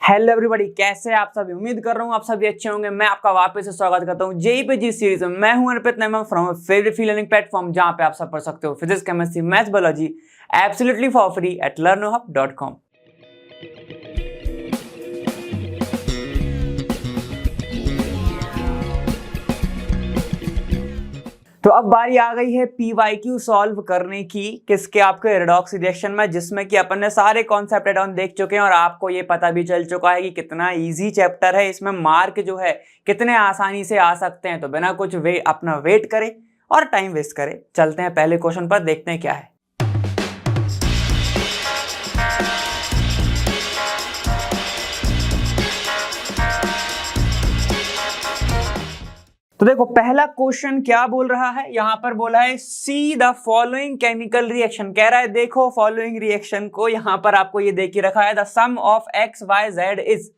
Hello everybody, कैसे हैं आप सभी। उम्मीद कर रहा हूँ आप सभी अच्छे होंगे। मैं आपका वापस से स्वागत करता हूँ जेईई पे जी सीरीज में। मैं हूं Arpit Naima from favourite free learning platform, जहां पे आप सब पढ़ सकते हो physics, chemistry, maths, biology absolutely for free at learnerhub.com। तो अब बारी आ गई है पीवाईक्यू सॉल्व करने की, किसके आपके रेडॉक्स रिएक्शन में, जिसमें कि अपन ने सारे कॉन्सेप्ट एड ऑन देख चुके हैं और आपको ये पता भी चल चुका है कि कितना इजी चैप्टर है। इसमें मार्क जो है कितने आसानी से आ सकते हैं। तो बिना कुछ अपना वेट करे और टाइम वेस्ट करे, चलते हैं पहले क्वेश्चन पर, देखते हैं क्या है। तो देखो पहला क्वेश्चन क्या बोल रहा है, यहां पर बोला है see the following chemical reaction. कह रहा है देखो फॉलोइंग रिएक्शन को, यहां पर आपको ये देख के रखा है the sum of X Y Z is.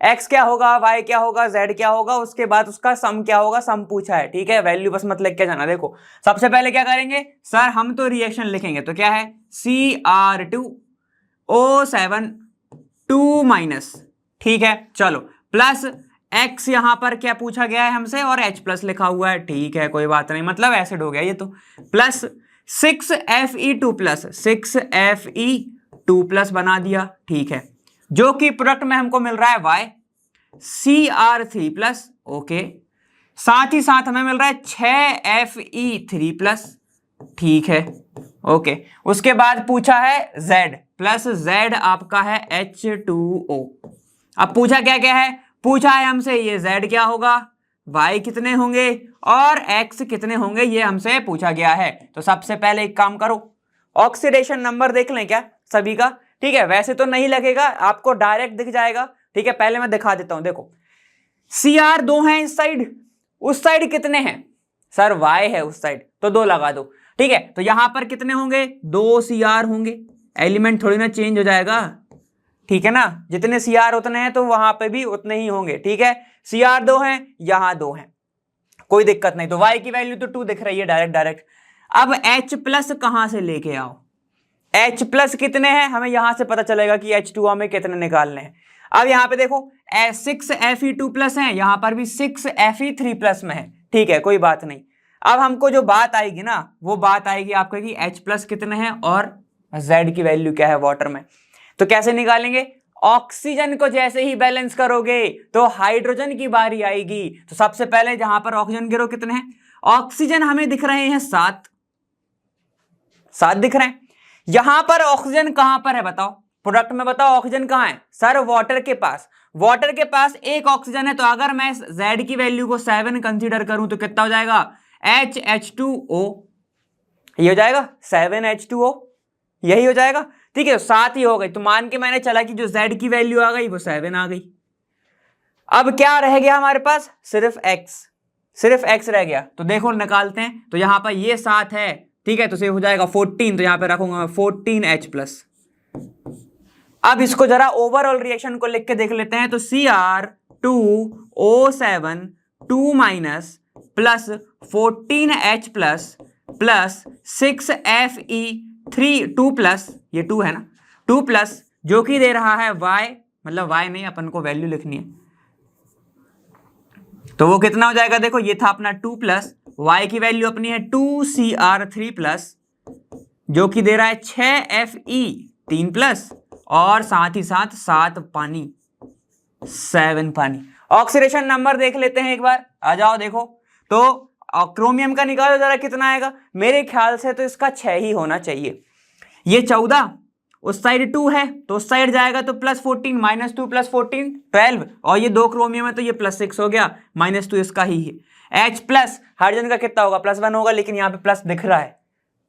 X क्या होगा, वाई क्या होगा, जेड क्या होगा, उसके बाद उसका सम क्या होगा, सम पूछा है। ठीक है, वैल्यू बस मत लिख के जाना। देखो सबसे पहले क्या करेंगे सर, हम तो रिएक्शन लिखेंगे, तो क्या है CR2O7 2-। ठीक है, चलो प्लस एक्स यहां पर क्या पूछा गया है हमसे और H प्लस लिखा हुआ है। ठीक है, कोई बात नहीं, मतलब एसिड हो गया ये तो। Plus 6Fe2 plus 6Fe2 plus बना दिया। ठीक है, जो कि प्रोडक्ट में हमको मिल रहा है Y CR3 प्लस। ओके, साथ ही साथ हमें मिल रहा है 6Fe3 प्लस। ठीक है, ओके, उसके बाद पूछा है Z प्लस Z आपका है H2O। अब पूछा क्या क्या है, पूछा है हमसे ये Z क्या होगा, Y कितने होंगे और X कितने होंगे, ये हमसे पूछा गया है। तो सबसे पहले एक काम करो, ऑक्सीडेशन नंबर देख लें क्या सभी का। ठीक है, वैसे तो नहीं लगेगा, आपको डायरेक्ट दिख जाएगा। ठीक है, पहले मैं दिखा देता हूं। देखो Cr 2 है इस साइड, उस साइड कितने हैं सर, Y है उस साइड, तो 2 लगा दो। ठीक है, तो यहां पर कितने होंगे, 2 Cr होंगे। एलिमेंट थोड़ी ना चेंज हो जाएगा, ठीक है ना, जितने Cr उतने हैं तो वहां पे भी उतने ही होंगे। ठीक है, Cr 2 हैं, यहां 2 हैं, कोई दिक्कत नहीं। तो Y की वैल्यू तो 2 दिख रही है डायरेक्ट। अब H प्लस कहां से लेके आओ, H प्लस कितने हैं हमें यहां से पता चलेगा कि H2 हमें कितने निकालने हैं। अब यहां पे देखो 6Fe2 प्लस है, यहां पर भी 6Fe3 प्लस में है। ठीक है, कोई बात नहीं। अब हमको जो बात आएगी ना, वो बात आएगी आपको कि H प्लस कितने हैं और Z की वैल्यू क्या है वाटर में। तो कैसे निकालेंगे, ऑक्सीजन को जैसे ही बैलेंस करोगे तो हाइड्रोजन की बारी आएगी। तो सबसे पहले जहां पर ऑक्सीजन गिरो कितने हैं, ऑक्सीजन हमें दिख रहे हैं 7 दिख रहे हैं। यहां पर ऑक्सीजन कहां पर है बताओ, प्रोडक्ट में बताओ ऑक्सीजन कहां है सर, वाटर के पास। वाटर के पास एक ऑक्सीजन है, तो अगर मैं Z की वैल्यू को 7 कंसीडर करूं तो कितना हो जाएगा, H2O, ये हो जाएगा 7H2O, यही हो जाएगा। ठीक है, 7 ही हो गई, तो मान के मैंने चला कि जो Z की वैल्यू आ गई वो 7 आ गई। अब क्या रह गया हमारे पास, सिर्फ X रह गया। तो देखो निकालते हैं, तो यहां पर ये 7 है। ठीक है, तो सेव हो जाएगा 14, तो यहां पे रखूंगा मैं 14H प्लस। अब इसको जरा ओवरऑल रिएक्शन को लिख के देख लेते हैं। तो Cr2O7 2- plus 14H plus plus 6Fe3 2 plus, ये 2 है ना, 2 प्लस जो कि दे रहा है Y, मतलब Y नहीं, अपन को वैल्यू लिखनी है, तो वो कितना हो जाएगा, देखो ये था अपना 2 प्लस Y की वैल्यू अपनी है 2Cr3 प्लस, जो कि दे रहा है 6Fe3 प्लस और साथ ही साथ 7 पानी, 7 पानी। ऑक्सीडेशन नंबर देख लेते हैं एक बार, आ जाओ देखो। तो क्रोमियम का निकालो जरा कितना आएगा, मेरे ख्याल से तो इसका 6 ही होना चाहिए। ये 14, उस साइड 2 है तो उस साइड जाएगा तो +14 -2 + 14 12, और ये 2 क्रोमियम है तो ये +6 हो गया, -2 इसका ही है। H प्लस हाइड्रोजन का कितना होगा, +1 होगा, लेकिन यहाँ पे प्लस दिख रहा है,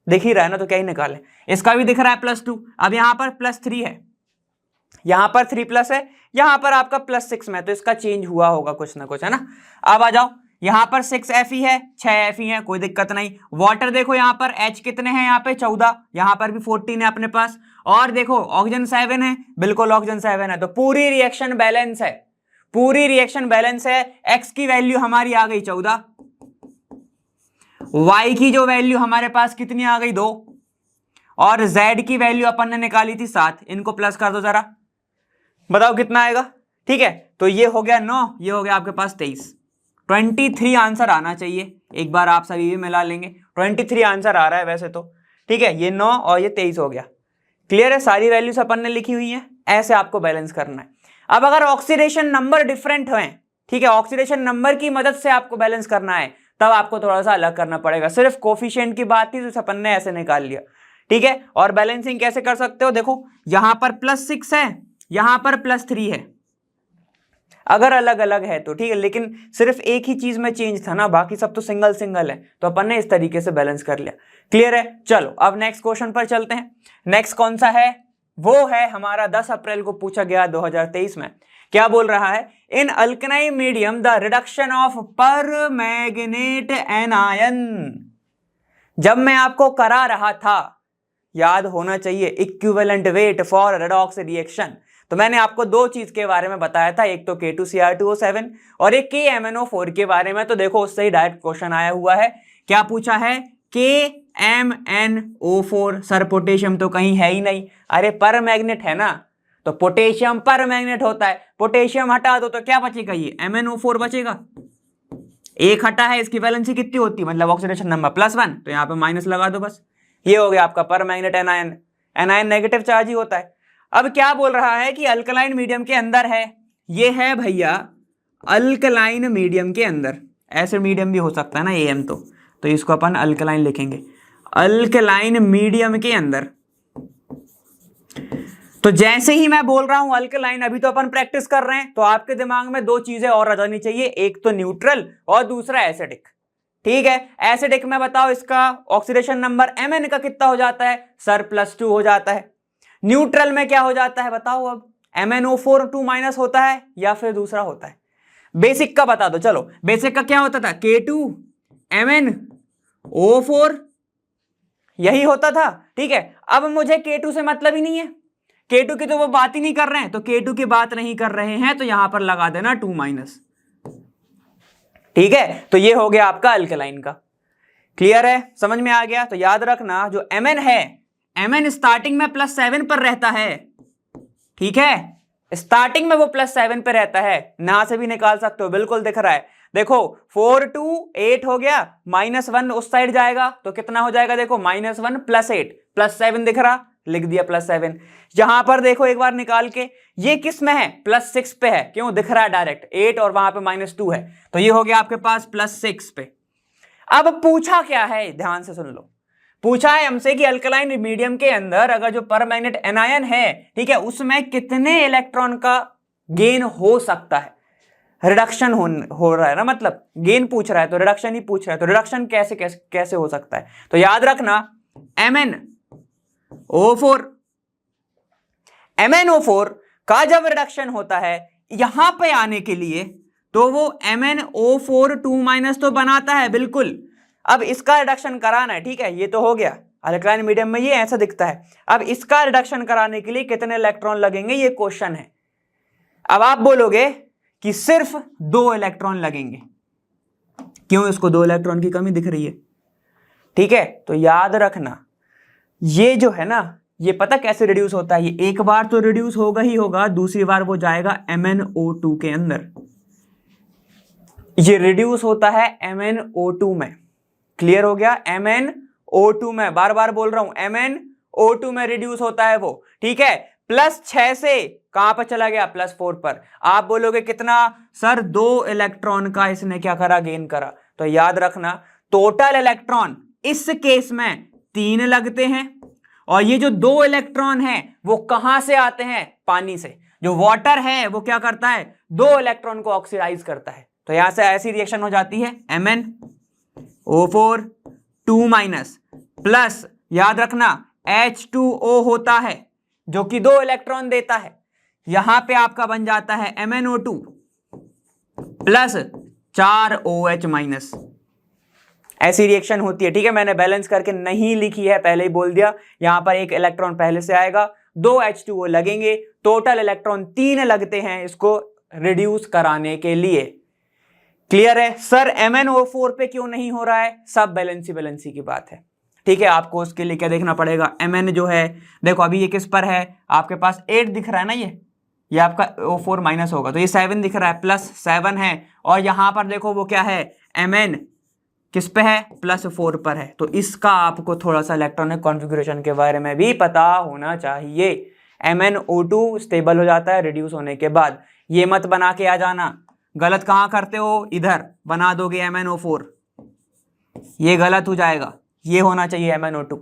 दिख ही रहा है ना, तो क्या ही निकालें, इसका भी दिख रहा है +2। अब यहाँ पर +3 है, यहां पर 3 प्लस है, यहां पर आपका +6 में, तो इसका चेंज हुआ होगा कुछ ना कुछ, है ना। अब आ जाओ, यहां पर 6Fe है, 6Fe है, कोई दिक्कत नहीं। वाटर देखो यहां पर H कितने हैं, यहाँ पे 14, यहां पर भी 14 है अपने पास, और देखो ऑक्सीजन 7 है, बिल्कुल ऑक्सीजन 7 है, तो पूरी रिएक्शन बैलेंस है, पूरी रिएक्शन बैलेंस है। X की वैल्यू हमारी आ गई 14, Y की जो वैल्यू हमारे पास कितनी आ गई 2, और Z की वैल्यू अपन ने निकाली थी 7, इनको प्लस कर दो जरा, बताओ कितना आएगा, ठीक है, तो ये हो गया 9, ये हो गया आपके पास 23, 23 आंसर आना चाहिए। एक बार आप सभी भी मिला लेंगे, 23 आंसर आ रहा है वैसे तो, ठीक है। ये 9 और ये 23 हो गया। क्लियर है, सारी वैल्यूज अपन ने लिखी हुई है, ऐसे आपको बैलेंस करना है। अब अगर ऑक्सीडेशन नंबर डिफरेंट हैं, ठीक है, ऑक्सीडेशन नंबर की मदद से आपको बैलेंस करना है, तब आपको थोड़ा सा अलग करना पड़ेगा। सिर्फ कोफिशिएंट की बात थी तो अपन ने ऐसे निकाल लिया, ठीक है। और बैलेंसिंग कैसे कर सकते हो, देखो यहां पर +6 है, यहां पर +3 है, अगर अलग अलग है तो ठीक है, लेकिन सिर्फ एक ही चीज में चेंज था ना, बाकी सब तो सिंगल सिंगल है, तो अपन ने इस तरीके से बैलेंस कर लिया। क्लियर है, चलो अब नेक्स्ट क्वेश्चन पर चलते हैं। नेक्स्ट कौन सा है, वो है हमारा 10 अप्रैल को पूछा गया 2023 में। क्या बोल रहा है, इन अल्कनाइन medium the reduction of permanganate anion. जब मैं आपको करा रहा था, याद होना चाहिए, equivalent weight for redox reaction, तो मैंने आपको दो चीज के बारे में बताया था, एक तो K2Cr2O7 और एक KMnO4 के बारे में। तो देखो उससे ही डायरेक्ट क्वेश्चन आया हुआ है। क्या पूछा है, KMnO4। सर पोटेशियम तो कहीं है ही नहीं, अरे पर मैग्नेट है ना, तो पोटेशियम पर मैग्नेट होता है, पोटेशियम हटा दो तो क्या बचेगा, ये MnO4 बचेगा। एक हटा है, इसकी वैलेंसी कितनी होती है, मतलब ऑक्सीडेशन नंबर +1, तो यहाँ पे माइनस लगा दो बस, ये हो गया आपका permanganate anion. Anion negative charge ही होता है। अब क्या बोल रहा है कि अल्कलाइन मीडियम के अंदर है, ये है भैया अल्कलाइन मीडियम के अंदर, एसिड मीडियम भी हो सकता है ना AM, तो इसको अपन अल्कलाइन लिखेंगे, अल्कलाइन मीडियम के अंदर। तो जैसे ही मैं बोल रहा हूं अल्कलाइन, अभी तो अपन प्रैक्टिस कर रहे हैं, तो आपके दिमाग में दो चीजें और आ जानी चाहिए, एक तो न्यूट्रल और दूसरा एसिडिक। ठीक है, एसिडिक में बताओ इसका ऑक्सीडेशन नंबर Mn का कितना हो जाता है, सर +2 हो जाता है। न्यूट्रल में क्या हो जाता है बताओ, अब MnO4 2- होता है या फिर दूसरा होता है। बेसिक का बता दो, चलो बेसिक का क्या होता था, K2MnO4 यही होता था। ठीक है, अब मुझे K2 से मतलब ही नहीं है, K2 की तो वो बात ही नहीं कर रहे हैं, तो K2 की बात नहीं कर रहे हैं तो यहां पर लगा देना 2-। ठीक है, तो ये हो गया आपका अल्कलाइन का। क्लियर है, समझ में आ गया। तो याद रखना जो Mn है, Mn स्टार्टिंग में +7 पर रहता है। ठीक है, स्टार्टिंग में वो +7 पे रहता है, ना से भी निकाल सकते हो, बिल्कुल दिख रहा है। देखो 4 2 8 हो गया, -1 उस साइड जाएगा तो कितना हो जाएगा, देखो -1 +8 +7 दिख रहा, लिख दिया +7। यहां पर देखो एक बार निकाल के, ये किस में है, +6 पे है, क्यों दिख रहा है डायरेक्ट 8 और वहां पे -2 है, तो ये हो गया आपके पास +6 पे। अब पूछा क्या है, ध्यान से सुन लो, पूछा है हमसे कि अल्कलाइन मीडियम के अंदर अगर जो परमैंगनेट एनायन है, ठीक है, उसमें कितने इलेक्ट्रॉन का गेन हो सकता है। रिडक्शन हो रहा है ना, मतलब गेन पूछ रहा है तो रिडक्शन ही पूछ रहा है, तो रिडक्शन कैसे कैसे कैसे हो सकता है। तो याद रखना MnO4 का जब रिडक्शन होता है यहां पे आने के लिए, तो वो MnO4 2- तो बनाता है बिल्कुल। अब इसका रिडक्शन कराना है, ठीक है, ये तो हो गया, अल्कलाइन मीडियम में ये ऐसा दिखता है। अब इसका रिडक्शन कराने के लिए कितने इलेक्ट्रॉन लगेंगे, ये क्वेश्चन है। अब आप बोलोगे कि सिर्फ 2 इलेक्ट्रॉन लगेंगे, क्यों, इसको 2 इलेक्ट्रॉन की कमी दिख रही है। ठीक है, तो याद रखना ये जो है ना, ये पता कैसे रिड्यूस होता है, ये एक बार तो रिड्यूस होगा ही होगा, दूसरी बार वो जाएगा MnO2 के अंदर, ये रिड्यूस होता है MnO2 में। क्लियर हो गया, MnO2 में, बार बार बोल रहा हूं, MnO2 में रिड्यूस होता है वो। ठीक है, +6 से कहां पर चला गया, +4 पर। आप बोलोगे कितना, सर 2 इलेक्ट्रॉन का इसने क्या करा, गेन करा। तो याद रखना टोटल इलेक्ट्रॉन इस केस में 3 लगते हैं, और ये जो 2 इलेक्ट्रॉन है वो कहां से आते हैं, पानी से। जो वाटर है वो क्या करता है, 2 इलेक्ट्रॉन को ऑक्सीडाइज करता है, तो यहां से ऐसी रिएक्शन हो जाती है, MnO4 2- प्लस याद रखना H2O होता है जो कि 2 इलेक्ट्रॉन देता है, यहां पे आपका बन जाता है MnO2 प्लस 4OH-। ऐसी रिएक्शन होती है। ठीक है, मैंने बैलेंस करके नहीं लिखी है, पहले ही बोल दिया, यहां पर 1 इलेक्ट्रॉन पहले से आएगा, 2 H2O लगेंगे, टोटल इलेक्ट्रॉन 3 लगते हैं इसको रिड्यूस कराने के लिए। क्लियर है, सर MnO4 पे क्यों नहीं हो रहा है, सब बैलेंसी की बात है। ठीक है, आपको उसके लिए क्या देखना पड़ेगा, Mn जो है, देखो अभी ये किस पर है, आपके पास 8 दिख रहा है ना, ये आपका O4 माइनस होगा, तो ये 7 दिख रहा है, +7 है, और यहाँ पर देखो वो क्या है, Mn किस पे है, +4 पर है। तो इसका आपको थोड़ा सा इलेक्ट्रॉनिक कॉन्फ़िगरेशन के बारे में भी पता होना चाहिए। MnO2 स्टेबल हो जाता है रिड्यूस होने के बाद। ये मत बना के आ जाना, गलत कहाँ करते हो, इधर बना दोगे MnO4, ये गलत हो जाएगा, ये होना चाहिए MnO2।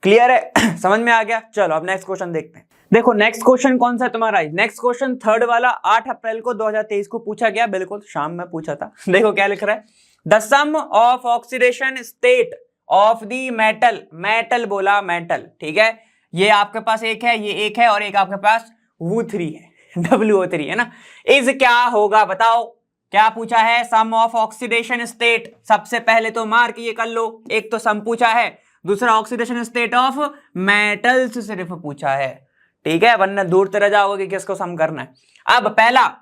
क्लियर है? समझ में आ गया? चलो अब नेक्स्ट क्वेश्चन देखते हैं। देखो नेक्स्ट क्वेश्चन कौन सा है तुम्हारा, नेक्स्ट क्वेश्चन थर्ड वाला 8 अप्रैल को 2023 को पूछा गया, बिल्कुल शाम में पूछा था। देखो क्या लिख रहा है, the sum of oxidation state of the metal, metal बोला मेटल, ठीक है, ये आपके पास एक है, ये एक है, और एक आपके पास वो3 है, WO3 है ना, इज क्या होगा बताओ, क्या पूछा है, सम ऑफ ऑक्सीडेशन स्टेट। सबसे पहले तो मार्क ये कर लो, एक तो सम पूछा है, दूसरा ऑक्सीडेशन स्टेट ऑफ मेटल्स सिर्फ पूछा है, ठीक है, वरना दूर तरह जाओगे कि किसको सम करना है। अब पहला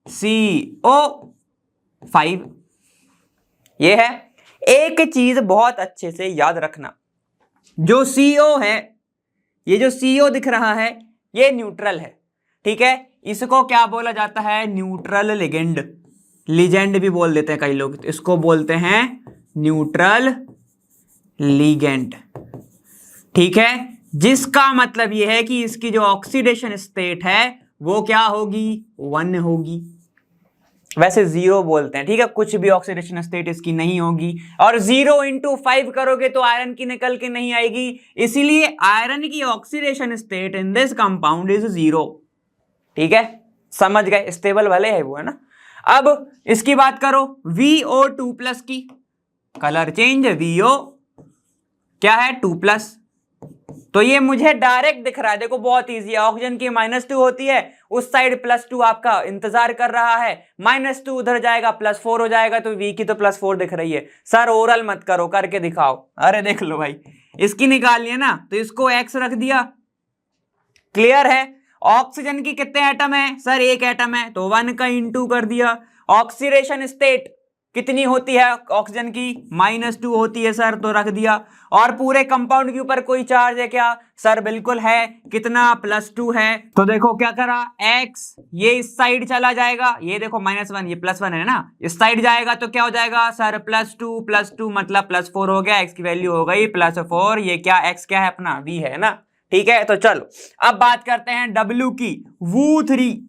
FeCO5, ये है। एक चीज बहुत अच्छे से याद रखना, जो CO है, ये जो CO दिख रहा है ये न्यूट्रल है, ठीक है, इसको क्या बोला जाता है, न्यूट्रल लिगेंड, लिजेंड भी बोल देते हैं कई लोग, इसको बोलते हैं न्यूट्रल लिगेंड, ठीक है, जिसका मतलब यह है कि इसकी जो ऑक्सीडेशन स्टेट है वो क्या होगी, 1 होगी, वैसे 0 बोलते हैं, ठीक है, कुछ भी ऑक्सीडेशन स्टेट इसकी नहीं होगी, और 0 × 5 करोगे तो आयरन की निकल के नहीं आएगी, इसीलिए आयरन की oxidation state in this compound is 0, ठीक है, समझ गए, स्टेबल वाले है वो, है ना। अब इसकी बात करो VO2+ की, कलर चेंज, VO क्या है 2+, तो ये मुझे डायरेक्ट दिख रहा है, देखो बहुत इजी है, ऑक्सीजन की -2 होती है, उस साइड +2 आपका इंतजार कर रहा है, -2 उधर जाएगा +4 हो जाएगा, तो V की तो +4 दिख रही है। सर ओरल मत करो, करके दिखाओ, अरे देख लो भाई, इसकी निकालनी है ना, तो इसको X रख दिया, क्लियर है। ऑक्सीजन की कितने एटम है, सर 1 एटम है, तो 1 का × कर दिया। ऑक्सीडेशन स्टेट कितनी होती है ऑक्सीजन की, -2 होती है सर, तो रख दिया। और पूरे कंपाउंड के ऊपर कोई चार्ज है क्या, सर बिल्कुल है, कितना, +2 है, तो देखो क्या करा, X ये इस साइड चला जाएगा, ये देखो -1, ये +1 है ना, इस साइड जाएगा तो क्या हो जाएगा सर, +2 मतलब +4 हो गया, X की वैल्यू हो गई +4, ये क्या X क्या है अपना, V है ना, ठीक है। तो चलो अब बात करते हैं W की, वो3,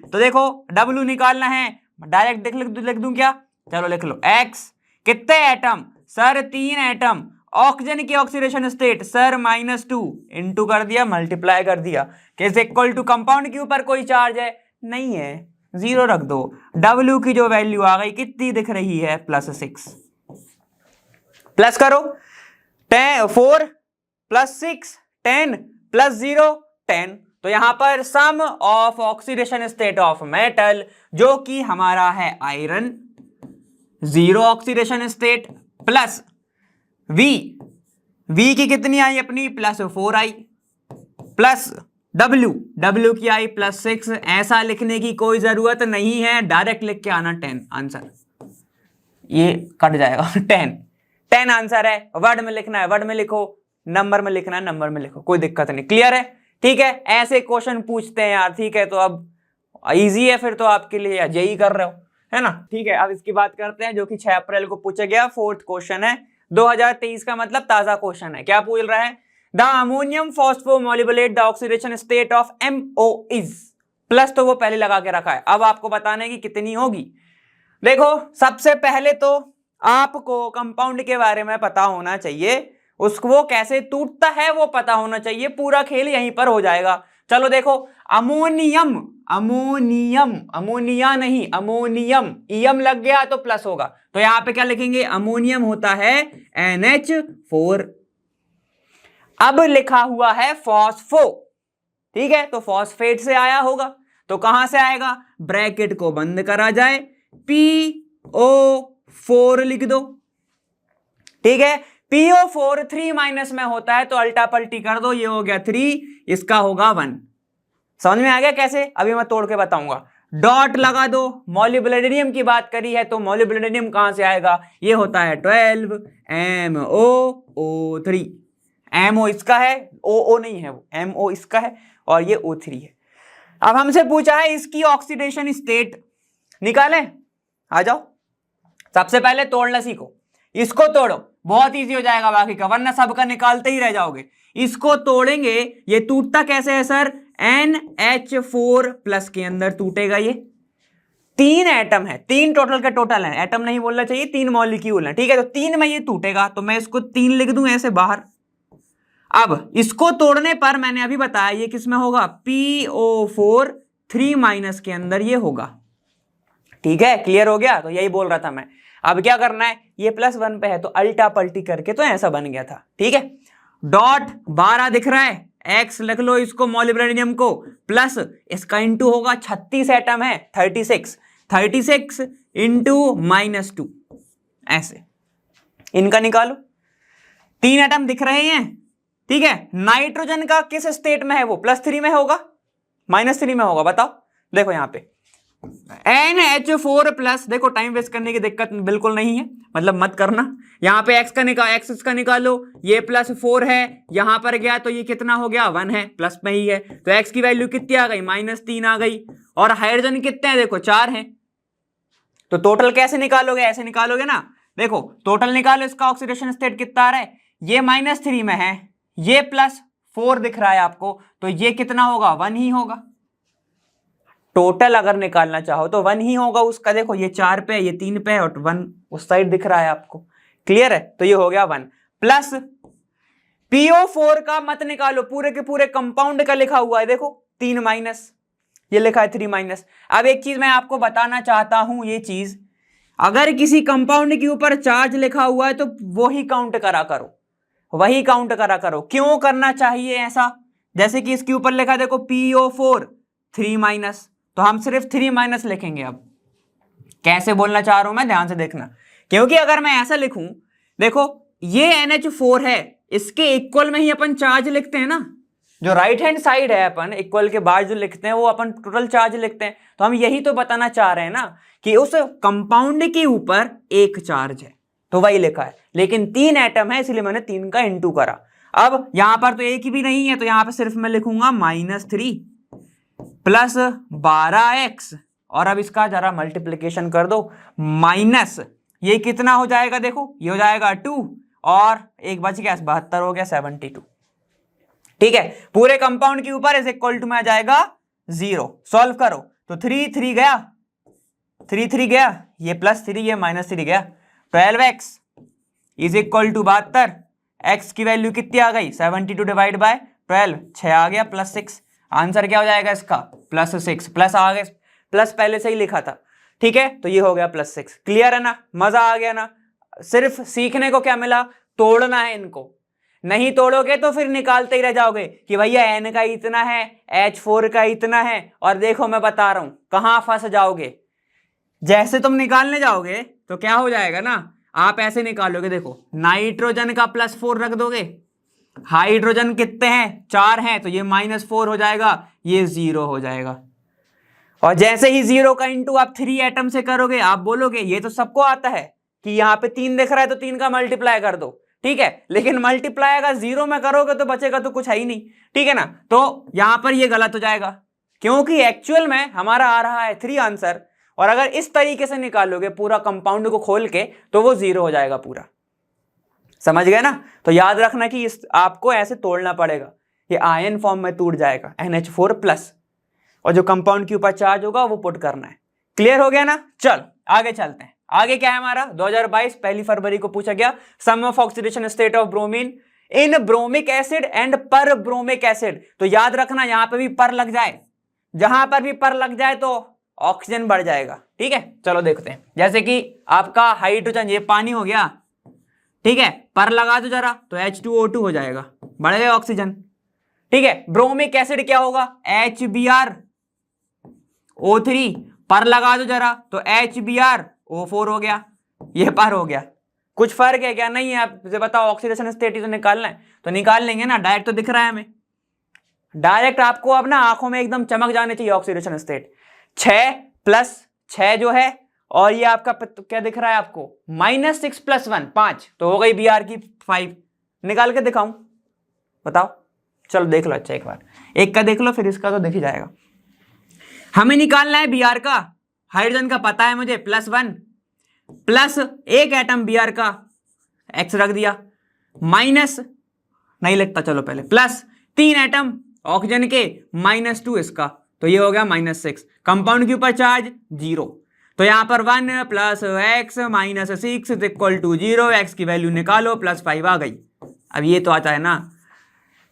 तो देखो W निकालना है, डायरेक्ट लिख दूं क्या, चलो लिख लो, X कितने एटम, सर 3 एटम, ऑक्सीजन की ऑक्सीडेशन स्टेट सर -2 इंटू कर दिया, मल्टीप्लाई कर दिया, किस इक्वल टू कंपाउंड के ऊपर कोई चार्ज है नहीं है, 0 रख दो। W की जो वैल्यू आ गई कितनी दिख रही है, +6, प्लस करो, 4 + 6 10 + 0 10, तो यहां पर sum of oxidation state of metal, जो कि हमारा है iron, 0 oxidation state, plus V की कितनी आई अपनी, +4 आई, प्लस W की आई +6, ऐसा लिखने की कोई जरूरत नहीं है, डायरेक्ट लिख के आना 10 आंसर, ये कट जाएगा 10 आंसर है, वर्ड में लिखना है वर्ड में लिखो, नंबर में लिखना है नंबर में लिखो, कोई दिक्कत नहीं, क्लियर है, ठीक है। ऐसे क्वेश्चन पूछते हैं यार, ठीक है, तो अब इजी है फिर तो आपके लिए, जेई कर रहे हो, है ना, ठीक है। अब इसकी बात करते हैं जो कि 6 अप्रैल को पूछा गया, 4th क्वेश्चन है, 2023 का मतलब ताजा क्वेश्चन है। क्या पूछ रहा है, the ammonium phosphomolybdate the oxidation state of MO is, plus तो वो पहले लगा के रखा है, अब आपको बताने की कितनी होगी। देखो सबसे पहले तो आपको कंपाउंड के बारे में पता होना चाहिए, उसको वो कैसे टूटता है वो पता होना चाहिए, पूरा खेल यहीं पर हो जाएगा। चलो देखो, अमोनियम, अमोनिया नहीं अमोनियम, ईएम लग गया तो प्लस होगा, तो यहां पे क्या लिखेंगे, अमोनियम होता है NH4, अब लिखा हुआ है फॉस्फो, ठीक है, तो फॉस्फेट से आया होगा, तो कहां से आएगा, ब्रैकेट को बंद करा जाए, PO4 लिख दो, ठीक है, PO4 3- में होता है, तो अल्टा पल्टी कर दो, ये हो गया 3, इसका होगा 1, समझ में आ गया कैसे, अभी मैं तोड़ के बताऊंगा। डॉट लगा दो, मॉलिब्डेनम की बात करी है तो मॉलिब्डेनम कहां से आएगा, ये होता है 12 MOO3, MO इसका है, OO नहीं है वो, MO इसका है, और ये O3 है। अब हमसे पूछा है इसकी ऑक्सीडेशन स्टेट निकालें। आ जाओ, सबसे पहले तोड़ना सीखो, इसको तोड़ो, बहुत इजी हो जाएगा बाकी का, वरना सबका निकालते ही रह जाओगे। इसको तोड़ेंगे, ये टूटता कैसे है सर, NH4+ के अंदर टूटेगा। ये 3 एटम है, 3 टोटल का टोटल है, एटम नहीं बोलना चाहिए, 3 मॉलिक्यूल है, ठीक है। तो 3 में ये टूटेगा, तो मैं इसको 3 लिख दूं ऐसे बाहर। अब इसको तोड़ने पर मैंने अभी बताया ये किस में होगा, PO4 3- के अंदर ये होगा, ठीक है। क्लियर हो गया, तो यही बोल रहा था मैं। अब क्या करना है, ये +1 पे है तो अल्टा पल्टी करके तो ऐसा बन गया था, ठीक है। डॉट 12 दिख रहा है, एक्स लिख लो इसको मॉलिब्डेनम को, प्लस इसका इंटू होगा 36 एटम है, 36 इंटू -2, ऐसे इनका निकालो। 3 एटम दिख रहे हैं, ठीक है। नाइट्रोजन का किस स्टेट में है, वो +3 में होगा, -3 में होगा, बताओ। देखो यहां पे NH4+, देखो टाइम वेस्ट करने की दिक्कत बिल्कुल नहीं है, मतलब मत करना। यहां पे x का निकालो, ये +4 है, यहां पर गया तो ये कितना हो गया, 1 है, प्लस में ही है, तो x की वैल्यू कितनी आ गई, -3 आ गई। और हाइड्रोजन कितने हैं, देखो 4 हैं। तो टोटल कैसे निकालोगे, ऐसे निकालोगे ना, देखो टोटल निकालो, इसका ऑक्सीडेशन स्टेट कितना आ रहा है, ये -3 में है, ये +4 दिख रहा है आपको, तो ये कितना होगा, 1 ही होगा। टोटल अगर निकालना चाहो तो 1 ही होगा उसका। देखो ये 4 पे, ये 3 पे और 1 उस साइड दिख रहा है आपको, क्लियर है। तो ये हो गया 1 प्लस PO4 का मत निकालो, पूरे के पूरे कंपाउंड का लिखा हुआ है, देखो 3-, ये लिखा है 3-। अब एक चीज मैं आपको बताना चाहता हूं, ये चीज अगर किसी कंपाउंड के ऊपर चार्ज लिखा हुआ है तो वही काउंट करा करो, वही काउंट करा करो। क्यों करना चाहिए ऐसा, जैसे कि इसके ऊपर लिखा देखो PO4 3-, तो हम सिर्फ 3- लिखेंगे। अब कैसे बोलना चाह रहा हूं मैं, ध्यान से देखना, क्योंकि अगर मैं ऐसा लिखूं, देखो ये NH4 है, इसके इक्वल में ही अपन चार्ज लिखते हैं ना, जो राइट हैंड साइड है अपन इक्वल के बाद जो लिखते हैं वो अपन टोटल चार्ज लिखते हैं। तो हम यही तो बताना चाह रहे हैं ना कि उस कंपाउंड के ऊपर एक चार्ज है, तो वही लिखा है, लेकिन 3 एटम है इसलिए मैंने 3 का इंटू करा। अब यहां पर तो एक भी नहीं है, तो यहां पर सिर्फ मैं लिखूंगा -3 प्लस 12x, और अब इसका जरा मल्टीप्लिकेशन कर दो, माइनस ये कितना हो जाएगा, देखो ये हो जाएगा 2 और एक बच गया 72 हो गया 72, ठीक है। पूरे कंपाउंड के ऊपर इज इक्वल टू में आ जाएगा 0। सॉल्व करो तो 3 गया, 3 गया, ये +3 ये -3 गया, 12x is equal to 72, x की वैल्यू कितनी आ गई 72 डिवाइड बाय 12, 6 आ गया +6। आंसर क्या हो जाएगा इसका, +6, प्लस आ गया, प्लस पहले से ही लिखा था, ठीक है। तो ये हो गया +6। क्लियर है ना, मजा आ गया ना। सिर्फ सीखने को क्या मिला, तोड़ना है इनको, नहीं तोड़ोगे तो फिर निकालते ही रह जाओगे कि भैया N का इतना है, H4 का इतना है, और देखो मैं बता रहा हूं कहां फंस जाओगे। जैसे तुम निकालने जाओगे तो क्या हो जाएगा ना, आप ऐसे निकालोगे, देखो नाइट्रोजन का +4 रख दोगे, हाइड्रोजन कितने हैं 4 हैं, तो ये -4 हो जाएगा, ये 0 हो जाएगा। और जैसे ही 0 का इंटू आप 3 एटम से करोगे, आप बोलोगे ये तो सबको आता है कि यहाँ पे 3 दिख रहा है तो 3 का मल्टीप्लाई कर दो, ठीक है। लेकिन मल्टीप्लाई अगर 0 में करोगे तो बचेगा तो कुछ है ही नहीं, ठीक है ना। तो यहां पर ये गलत हो जाएगा, क्योंकि एक्चुअल में हमारा आ रहा है 3 आंसर, और अगर इस तरीके से निकालोगे पूरा कंपाउंड को खोल के तो वो 0 हो जाएगा पूरा। समझ गए ना। तो याद रखना कि इस आपको ऐसे तोड़ना पड़ेगा, ये आयन फॉर्म में टूट जाएगा NH4+, और जो कंपाउंड के ऊपर चार्ज होगा वो पुट करना है। क्लियर हो गया ना। चल आगे चलते हैं। आगे क्या है हमारा 2022 1 फरवरी को पूछा गया, sum of oxidation state of bromine in bromic acid and perbromic acid. तो याद रखना यहां पे भी पर लग जाए, जहां पर भी पर लग जाए तो ऑक्सीजन बढ़ जाएगा, ठीक है। चलो देखते हैं, जैसे कि आपका हाइड्रोजन, ये पानी हो गया, ठीक है, पर लगा दो जरा तो H2O2 हो जाएगा, बढ़ गया ऑक्सीजन, ठीक है। ब्रोमिक एसिड क्या होगा HBrO3, पर लगा दो जरा तो HBrO4 हो गया, ये पर हो गया। कुछ फर्क है क्या, नहीं है। आप बताओ ऑक्सीडेशन स्टेट तो निकालना है तो निकाल लेंगे ना, डायरेक्ट तो दिख रहा है हमें, डायरेक्ट आपको अब ना आंखों में एकदम चमक जाने चाहिए ऑक्सीडेशन स्टेट। 6 + 6 जो है, और ये आपका क्या दिख रहा है आपको -6 + 1 5, तो हो गई Br की 5। निकाल के दिखाऊं, बताओ चलो देख लो अच्छा एक बार, एक का देख लो फिर इसका तो देख ही जाएगा। हमें निकालना है Br का, हाइड्रोजन का पता है मुझे +1 प्लस एक एटम Br का X रख दिया, माइनस नहीं लिखता चलो पहले, प्लस 3 एटम ऑक्सीजन के -2 इसका, तो ये हो गया -6। कंपाउंड के ऊपर चार्ज 0, तो यहां पर 1 + x - 6 = 0, x की वैल्यू निकालो +5 आ गई। अब ये तो आता है ना,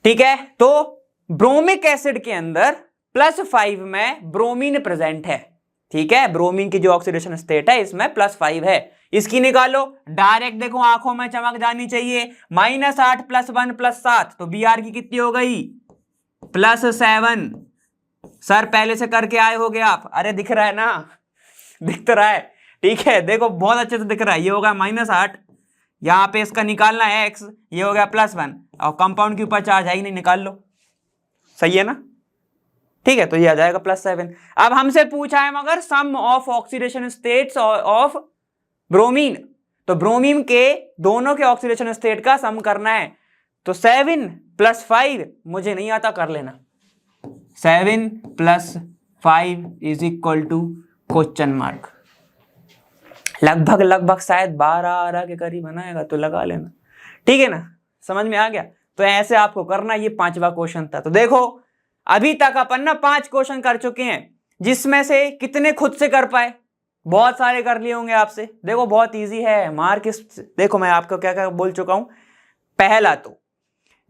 ठीक है। तो ब्रोमिक एसिड के अंदर +5 में ब्रोमीन प्रेजेंट है, ठीक है, ब्रोमीन की जो ऑक्सीडेशन स्टेट है इसमें +5 है, इसकी निकालो डायरेक्ट। देखो आंखों में चमक जानी चाहिए, -8 + 1 + 7, तो Br की कितनी हो गई +7। सर पहले से करके आए होगे आप, अरे दिख रहा है ना, दिख तो रहा है, ठीक है, देखो बहुत अच्छे से दिख रहा है। ये होगा -8, यहां पे इसका निकालना है x, ये हो गया +1, और कंपाउंड के ऊपर चार्ज है ही नहीं, निकाल लो, सही है ना, ठीक है, तो ये आ जाएगा +7। अब हमसे पूछा है मगर sum of oxidation states of bromine, तो ब्रोमीन के दोनों के ऑक्सीडेशन स्टेट का सम करना है, तो 7 + 5 मुझे नहीं आता, कर लेना। 7 + 5 = ? लगभग शायद 12 के करीब बनाएगा, तो लगा लेना, ठीक है ना, समझ में आ गया। तो ऐसे आपको करना, ये 5वां क्वेश्चन था। तो देखो अभी तक अपन ना 5 क्वेश्चन कर चुके हैं, जिसमें से कितने खुद से कर पाए, बहुत सारे कर लिए होंगे आपसे। देखो बहुत इजी है, मार्क देखो मैं आपको क्या क्या बोल चुका हूं। पहला तो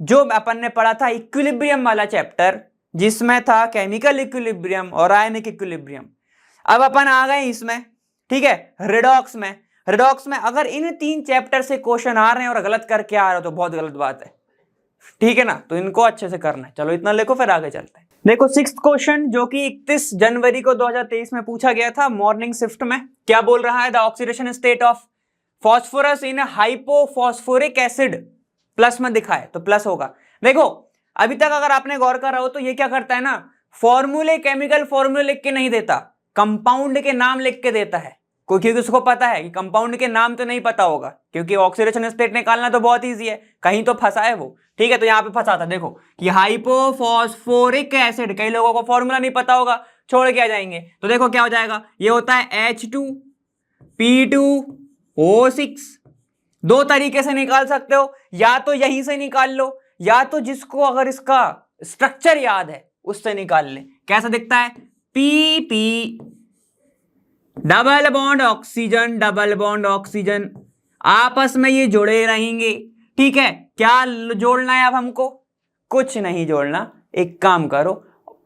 जो अपन ने पढ़ा था इक्विलिब्रियम वाला चैप्टर, जिसमें था केमिकल इक्विलिब्रियम और आयनिक इक्विलिब्रियम। अब अपन आ गए इसमें, ठीक है, रिडॉक्स में। रिडॉक्स में अगर इन 3 चैप्टर से क्वेश्चन आ रहे हैं और गलत करके आ रहे हो तो बहुत गलत बात है, ठीक है ना, तो इनको अच्छे से करना है। चलो इतना लिखो फिर आगे चलते हैं। देखो 6th क्वेश्चन जो कि 31 जनवरी को 2023 में पूछा गया था मॉर्निंग शिफ्ट में, क्या बोल रहा है, the oxidation state of phosphorus in hypophosphoric acid, plus में दिखा है तो प्लस होगा। देखो अभी तक अगर आपने गौर करा हो तो ये क्या करता है ना, फॉर्मूले केमिकल फॉर्मूले लिख के नहीं देता, कंपाउंड के नाम लिख के देता है, क्योंकि उसको पता है कि कंपाउंड के नाम तो नहीं पता होगा, क्योंकि ऑक्सीडेशन स्टेट निकालना तो बहुत इजी है, कहीं तो फंसा है वो, ठीक है। तो यहाँ पे फंसा था, देखो कि हाइपोफॉस्फोरिक एसिड, कई लोगों को फॉर्मूला नहीं पता होगा, छोड़ के आ जाएंगे, तो देखो क्या हो जाएगा, ये होता है H2P2O6। 2 तरीके से निकाल सकते हो, या तो यहीं से निकाल लो, या तो जिसको अगर इसका स्ट्रक्चर याद है उससे निकाल ले। कैसा दिखता है, PP डबल बॉन्ड ऑक्सीजन, आपस में ये जुड़े रहेंगे, ठीक है। क्या जोड़ना है अब हमको, कुछ नहीं जोड़ना, एक काम करो,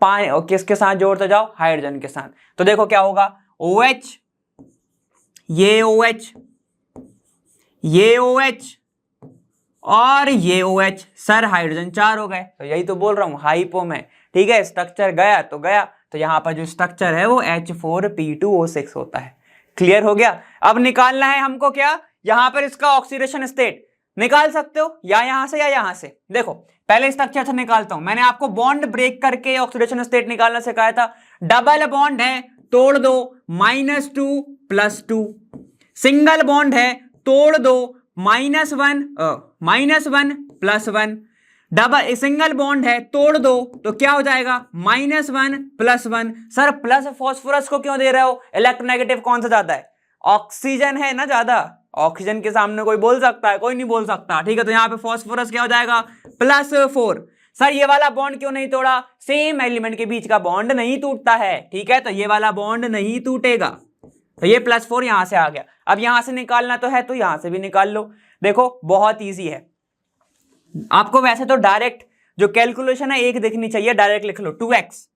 पानी और किसके साथ जोड़ते जाओ, हाइड्रोजन के साथ। तो देखो क्या होगा, OH, ये OH, ये OH और ये OH, सर हाइड्रोजन 4 हो गए। तो यही तो बोल रहा हूं हाइपो में, ठीक है, स्ट्रक्चर गया तो गया, तो यहां पर जो स्ट्रक्चर है वो H4P2O6 होता है। क्लियर हो गया। अब निकालना है हमको क्या, यहां पर इसका ऑक्सीडेशन स्टेट निकाल सकते हो या यहां से या यहां से। देखो पहले स्ट्रक्चर से निकालता हूं, मैंने आपको बॉन्ड ब्रेक करके ऑक्सीडेशन स्टेट निकालना सिखाया था। डबल बॉन्ड है तोड़ दो, -2 + 2, सिंगल बॉन्ड है तोड़ दो, -1 + 1, डबल सिंगल बॉन्ड है तोड़ दो तो क्या हो जाएगा, -1 + 1। सर प्लस फॉस्फोरस को क्यों दे रहे हो, इलेक्ट्रोनेगेटिव कौन सा ज्यादा है, ऑक्सीजन है ना ज्यादा, ऑक्सीजन के सामने कोई बोल सकता है, कोई नहीं बोल सकता, ठीक है। तो यहाँ पे फॉस्फोरस क्या हो जाएगा, +4। सर ये वाला बॉन्ड क्यों नहीं तोड़ा, सेम एलिमेंट के बीच का बॉन्ड नहीं टूटता है, ठीक है, तो ये वाला बॉन्ड नहीं टूटेगा, तो ये +4 यहां से आ गया। अब यहां से निकालना तो है तो यहां से भी निकाल लो। देखो बहुत ईजी है, आपको वैसे तो डायरेक्ट जो कैलकुलेशन है एक देखनी चाहिए, डायरेक्ट लिख लो 2x,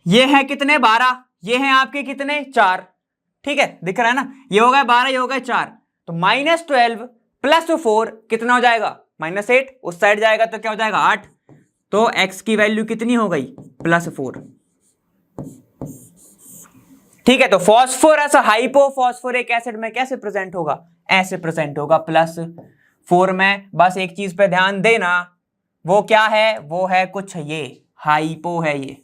ये है कितने 12, ये है आपके कितने 4, ठीक है, दिख रहा है ना, ये हो गया 12, ये हो गया 4, तो -12 + 4 कितना हो जाएगा, -8, उस साइड जाएगा तो क्या हो जाएगा 8, तो x की वैल्यू कितनी हो गई +4, ठीक है। तो फॉस्फोरस हाइपोफॉस्फोरिक एसिड में कैसे प्रेजेंट होगा, ऐसे प्रेजेंट होगा +4 में। बस एक चीज पे ध्यान देना, वो क्या है, वो है कुछ ये हाइपो है, ये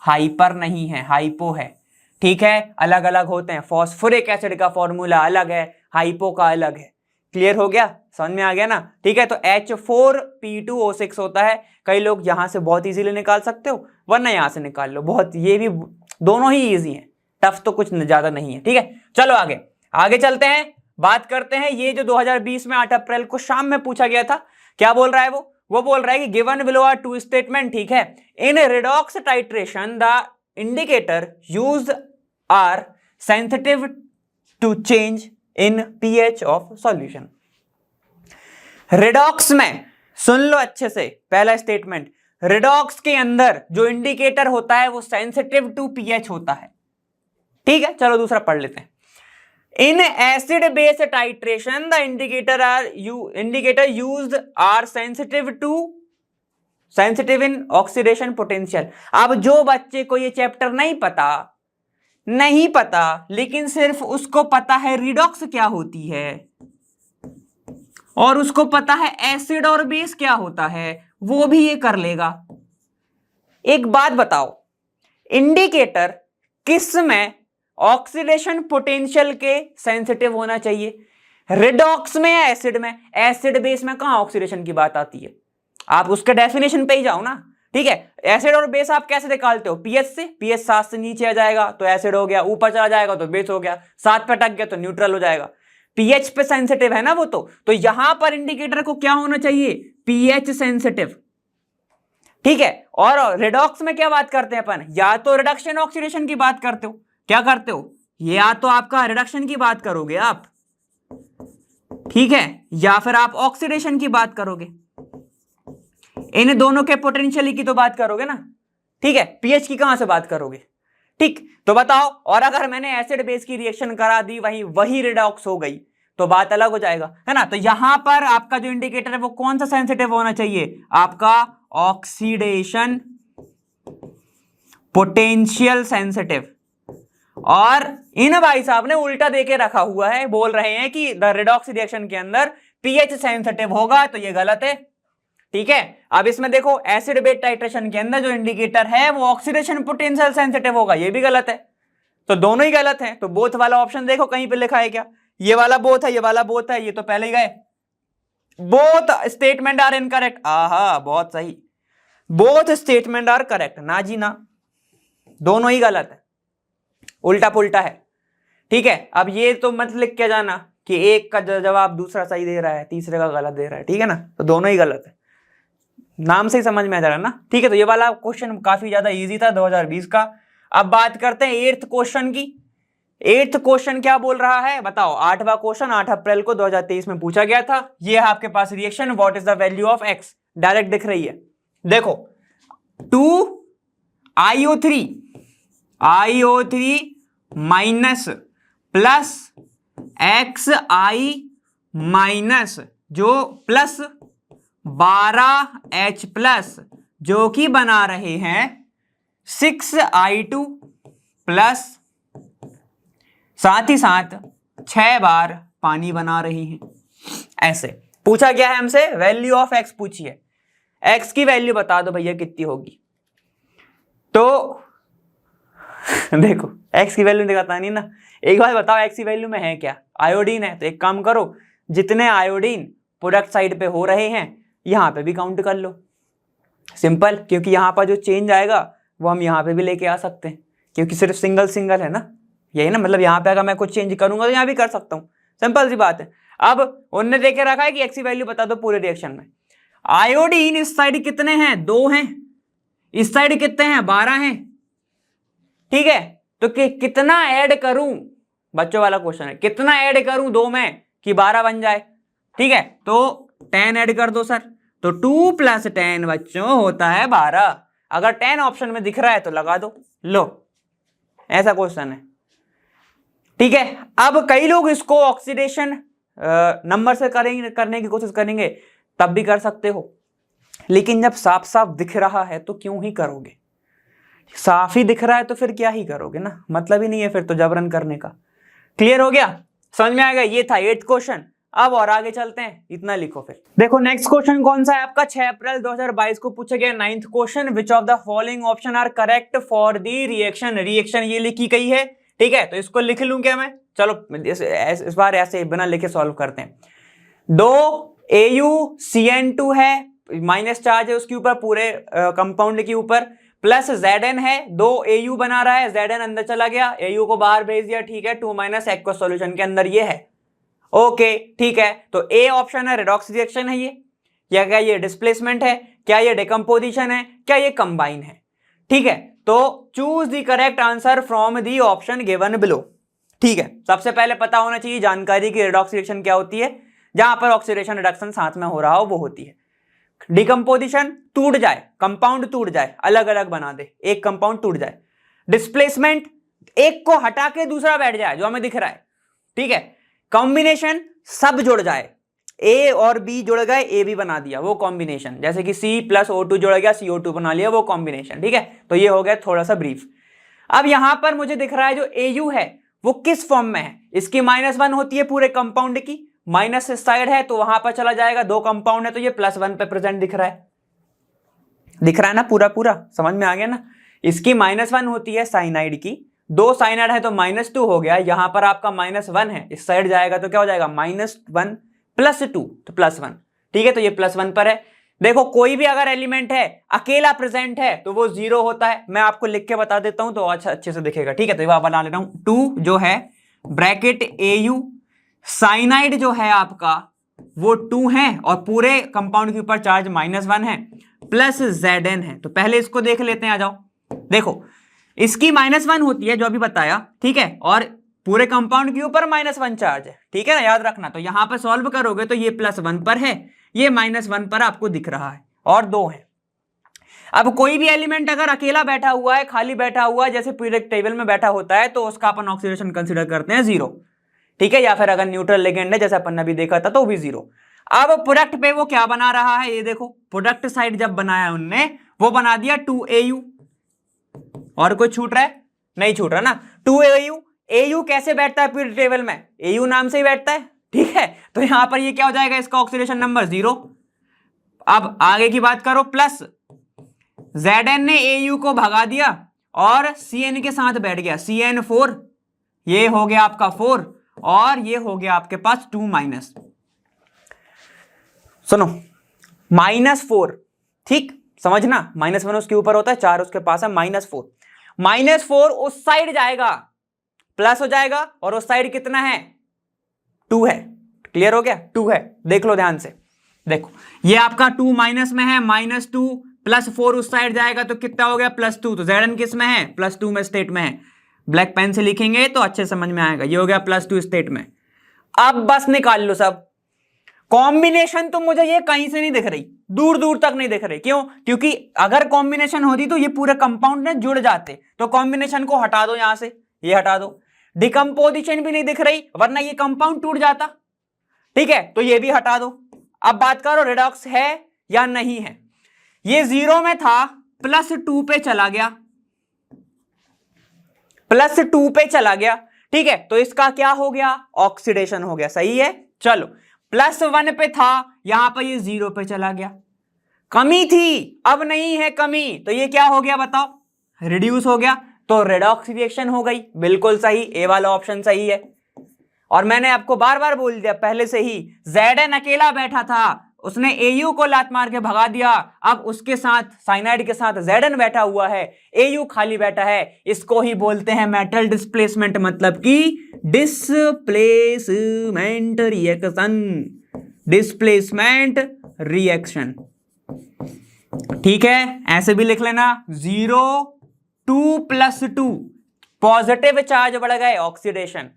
हाइपर नहीं है, हाइपो है, ठीक है, अलग अलग होते हैं। फॉस्फोरिक एसिड का फॉर्मूला अलग है, हाइपो का अलग है, क्लियर हो गया, समझ में आ गया ना? ठीक है, तो H4P2O6 होता है। कई लोग यहां से बहुत इजीली निकाल सकते हो, वरना यहां से निकाल लो, बहुत ये भी दोनों ही इजी हैं, टफ तो कुछ ज्यादा नहीं है। ठीक है, चलो आगे आगे चलते हैं, बात करते हैं ये जो 2020 में 8 अप्रैल को शाम में पूछा गया था, क्या बोल रहा है वो बोल रहा है कि given below are two statement. ठीक है, in redox titration the indicator used are sensitive to change in pH of solution. Redox में सुन लो अच्छे से, पहला स्टेटमेंट, रेडॉक्स के अंदर जो इंडिकेटर होता है वो सेंसिटिव टू पीएच होता है। ठीक है, चलो दूसरा पढ़ लेते हैं। In acid base titration the indicator used are sensitive in oxidation potential. अब जो बच्चे को ये चैप्टर नहीं पता लेकिन सिर्फ उसको पता है रिडॉक्स क्या होती है और उसको पता है एसिड और बेस क्या होता है, वो भी ये कर लेगा। एक बात बताओ, इंडिकेटर किस में ऑक्सीडेशन पोटेंशियल के सेंसिटिव होना चाहिए, रिडॉक्स में या एसिड में? एसिड बेस में कहां ऑक्सीडेशन की बात आती है? आप उसके डेफिनेशन पे ही जाओ ना। ठीक है, एसिड और बेस आप कैसे निकालते हो? पीएच से। पीएच 7 से नीचे आ जाएगा तो एसिड हो गया, ऊपर चला जाएगा तो बेस हो गया, 7 पे अटक गया तो न्यूट्रल हो जाएगा। पीएच पे सेंसिटिव है ना वो, तो यहां पर इंडिकेटर को क्या होना चाहिए? PH sensitive. ठीक है, और रिडॉक्स में क्या बात करते हैं अपन? या तो रिडक्शन ऑक्सीडेशन की बात करते हो, क्या करते हो? या तो आपका रिडक्शन की बात करोगे आप, ठीक है, या फिर आप ऑक्सीडेशन की बात करोगे, इन दोनों के पोटेंशियल की तो बात करोगे ना। ठीक है, पीएच की कहां से बात करोगे? ठीक, तो बताओ, और अगर मैंने एसिड बेस की रिएक्शन करा दी, वही रिडॉक्स हो गई तो बात अलग हो जाएगा, है ना? तो यहां पर आपका जो इंडिकेटर है वो कौन सा सेंसिटिव होना चाहिए? आपका ऑक्सीडेशन पोटेंशियल सेंसिटिव। और इन भाई साहब ने उल्टा देके रखा हुआ है, बोल रहे हैं कि द रिडॉक्स रिएक्शन के अंदर पीएच सेंसिटिव होगा, तो ये गलत है। ठीक है, अब इसमें देखो, एसिड बेस टाइट्रेशन के अंदर जो इंडिकेटर है वो ऑक्सीडेशन पोटेंशियल सेंसिटिव होगा, ये भी गलत है। तो दोनों ही गलत हैं। तो बोथ वाला ऑप्शन देखो कहीं पे लिखा है क्या? ये वाला बोथ है, ये वाला बोथ है, ये तो पहले ही गए। Both statement are incorrect. आहा, बहुत सही, बोथ स्टेटमेंट आर करेक्ट। ना जी ना, दोनों ही गलत है, उल्टा पुल्टा है। ठीक है, अब ये तो मत लिख के जाना कि एक का जवाब दूसरा सही दे रहा है, तीसरे का गलत दे रहा है। ठीक है ना, तो दोनों ही गलत है, नाम से ही समझ में आ जा रहा है ना। ठीक है, तो ये वाला क्वेश्चन काफी ज्यादा इजी था 2020 का। अब बात करते हैं 8th क्वेश्चन की। 8th क्वेश्चन क्या बोल रहा है बताओ? 8वां क्वेश्चन 8 अप्रैल को 2023 में पूछा गया था। ये है आपके पास reaction, what is the value of X, direct दिख रही है। देखो 2IO3 minus plus XI minus जो प्लस 12H प्लस जो कि बना रहे हैं 6I2 प्लस, साथ ही साथ 6 बार पानी बना रही हैं। ऐसे पूछा गया है हमसे, वैल्यू ऑफ एक्स पूछी है, एक्स की वैल्यू बता दो भैया कितनी होगी। तो देखो एक्स की वैल्यू दिखाता नहीं ना। एक बार बताओ एक्स की वैल्यू में है क्या? आयोडीन है, तो एक काम करो, जितने आयोडीन प्रोडक्ट साइड पे हो रहे हैं यहां पे भी काउंट कर लो। सिंपल, क्योंकि यहां पर जो चेंज आएगा वो हम यहां पे भी लेके आ सकते हैं, क्योंकि सिर्फ सिंगल है ना, यही ना, मतलब यहां पे अगर मैं कुछ चेंज करूंगा तो यहां भी कर सकता हूं, सिंपल सी बात है। अब उन्होंने देखे रखा है कि एक्स की वैल्यू बता दो पूरे रिएक्शन में। आयोडीन इस साइड कितने हैं? 2 हैं, इस साइड कितने हैं? 12 हैं। ठीक है, तो कितना ऐड करूं? बच्चों वाला क्वेश्चन है, कितना ऐड करूं 2 में कि 12 बन जाए? ठीक है, तो 10 ऐड कर दो सर, तो 2 + 10 बच्चों होता है 12। अगर 10 ऑप्शन में दिख रहा है तो लगा दो, लो ऐसा क्वेश्चन है। ठीक है, अब कई लोग इसको ऑक्सीडेशन नंबर से करने की कोशिश करेंगे, तब भी कर सकते हो, लेकिन जब साफ साफ दिख रहा है तो क्यों ही करोगे? साफ ही दिख रहा है तो फिर क्या ही करोगे ना, मतलब ही नहीं है फिर तो जबरन करने का। क्लियर हो गया, समझ में आएगा? ये था 8th क्वेश्चन। अब और आगे चलते हैं, इतना लिखो फिर। देखो नेक्स्ट क्वेश्चन कौन सा है आपका? 6 अप्रैल 2022 को पूछा गया 9th question, which of the following option are correct for the reaction. Reaction ये लिखी गई है, ठीक है, तो इसको लिख लूं क्या मैं? चलो इस बार ऐसे बिना लिखे सॉल्व करते हैं। दो AuCN2 है, माइनस चार्ज है उसके ऊपर, पूरे कंपाउंड के ऊपर, प्लस Zn है, दो Au बना रहा है, Zn अंदर चला गया, Au को बाहर भेज दिया, ठीक है, 2 - एक्वस सॉल्यूशन के अंदर ये है। ओके ठीक है, तो ए ऑप्शन है रेडॉक्स रिएक्शन है ये, या क्या ये डिस्प्लेसमेंट है, क्या ये डिकम्पोजिशन है, क्या ये कंबाइन है? ठीक है, तो choose the correct answer from the option given below. ठीक है, सबसे पहले पता होना चाहिए जानकारी की रेडॉक्स रिएक्शन क्या होती है, जहां पर ऑक्सीडेशन रिडक्शन साथ में हो रहा हो वो होती है। डिकम्पोजिशन टूट जाए, कंपाउंड टूट जाए, अलग अलग बना दे, एक कंपाउंड टूट जाए। डिस्प्लेसमेंट एक को हटा के दूसरा बैठ जाए जो हमें दिख रहा है, ठीक है। कॉम्बिनेशन सब जुड़ जाए, ए और बी जुड़ गए, ए बी बना दिया, वो कॉम्बिनेशन, जैसे कि C + O2 जुड़ गया, CO2 बना लिया, वो कॉम्बिनेशन। ठीक है, तो ये हो गया थोड़ा सा ब्रीफ। अब यहां पर मुझे दिख रहा है जो Au है वो किस फॉर्म में है, इसकी -1 होती है पूरे कंपाउंड की, माइनस साइड है तो वहां पर चला जाएगा, दो कंपाउंड है तो ये +1 पे प्रेजेंट दिख रहा है ना, पूरा पूरा समझ में आ गया ना। इसकी -1 होती है साइनाइड की, दो साइनाइड है तो -2 हो गया, यहां पर आपका -1 है, इस साइड जाएगा तो क्या हो जाएगा -1 + 2 तो +1। ठीक है, तो ये +1 पर है। देखो कोई भी अगर एलिमेंट है अकेला प्रेजेंट है तो वो 0 होता है, मैं आपको लिख के बता देता हूं तो अच्छा अच्छे से दिखेगा। ठीक है, तो ये बना ले रहा हूं, 2 जो है ब्रैकेट Au, साइनाइड जो है आपका वो 2 है और पूरे कंपाउंड के ऊपर चार्ज -1 है, प्लस Zn है। तो पहले इसको देख लेते हैं, आ जाओ। देखो इसकी -1 होती है जो अभी बताया, ठीक है, और पूरे कंपाउंड के ऊपर -1 चार्ज है, ठीक है ना, याद रखना। तो यहां पर सॉल्व करोगे तो ये +1 पर है, ये -1 पर आपको दिख रहा है, और 2 है। अब कोई भी एलिमेंट अगर अकेला बैठा हुआ है, खाली बैठा हुआ है, जैसे पीरियोडिक टेबल में बैठा होता है, तो उसका अपन ऑक्सीडेशन कंसीडर करते हैं 0, ठीक है, या फिर अगर न्यूट्रल लिगेंड है जैसे अपन ने अभी देखा था तो भी 0। अब प्रोडक्ट पे वो क्या बना रहा है, ये देखो, प्रोडक्ट साइड जब बनाया उनने वो बना दिया 2Au, और कोई छूट रहा है? नहीं छूट रहा ना। 2Au, Au कैसे बैठता है पीरियोडिक टेबल में? Au नाम से ही बैठता है, ठीक है, तो यहां पर ये क्या हो जाएगा, इसका ऑक्सीडेशन नंबर 0। अब आगे की बात करो, प्लस Zn ने Au को भगा दिया और Cn के साथ बैठ गया, CN4, ये हो गया आपका 4, और ये हो गया आपके पास 2 सुनो -4, ठीक, समझना, -1 उसके ऊपर होता है, 4 उसके पास है, -4 उस साइड जाएगा, प्लस हो जाएगा, और उस साइड कितना है, 2 है। क्लियर हो गया, 2 है, देख लो ध्यान से। देखो ये आपका 2 माइनस में है, -2 + 4 उस साइड जाएगा तो कितना हो गया, +2। तो Zn किस में है, +2 में स्टेट में है, ब्लैक पेन से लिखेंगे तो अच्छे समझ में आएगा, ये हो गया +2 स्टेट में। अब बस निकाल लो सब कॉम्बिनेशन, तो मुझे ये कहीं से नहीं दिख रही, दूर दूर तक नहीं दिख रही, क्यों? क्योंकि अगर कॉम्बिनेशन होती तो ये पूरे कंपाउंड में जुड़ जाते, तो कॉम्बिनेशन को हटा दो, यहां से ये हटा दो। डिकम्पोजिशन भी नहीं दिख रही, वरना ये कंपाउंड टूट जाता, ठीक है, तो ये भी हटा दो। अब बात करो रिडॉक्स है या नहीं है। ये 0 में था, +2 पे चला गया, +2 पे चला गया, ठीक है, तो इसका क्या हो गया, ऑक्सीडेशन हो गया, सही है। चलो +1 पे था, यहां पर ये 0 पे चला गया, कमी थी, अब नहीं है कमी, तो ये क्या हो गया बताओ, रिड्यूस हो गया, तो रेडॉक्स रिएक्शन हो गई, बिल्कुल सही, ए वाला ऑप्शन सही है। और मैंने आपको बार बार बोल दिया पहले से ही, Zn अकेला बैठा था, उसने Au को लात मार के भगा दिया, अब उसके साथ साइनाइड के साथ Zn बैठा हुआ है, Au खाली बैठा है, इसको ही बोलते हैं मेटल डिस्प्लेसमेंट, मतलब कि डिस्प्लेसमेंट रिएक्शन, डिस्प्लेसमेंट रिएक्शन, ठीक है, ऐसे भी लिख लेना। 0 2 + 2 पॉजिटिव चार्ज बढ़ गए, ऑक्सीडेशन,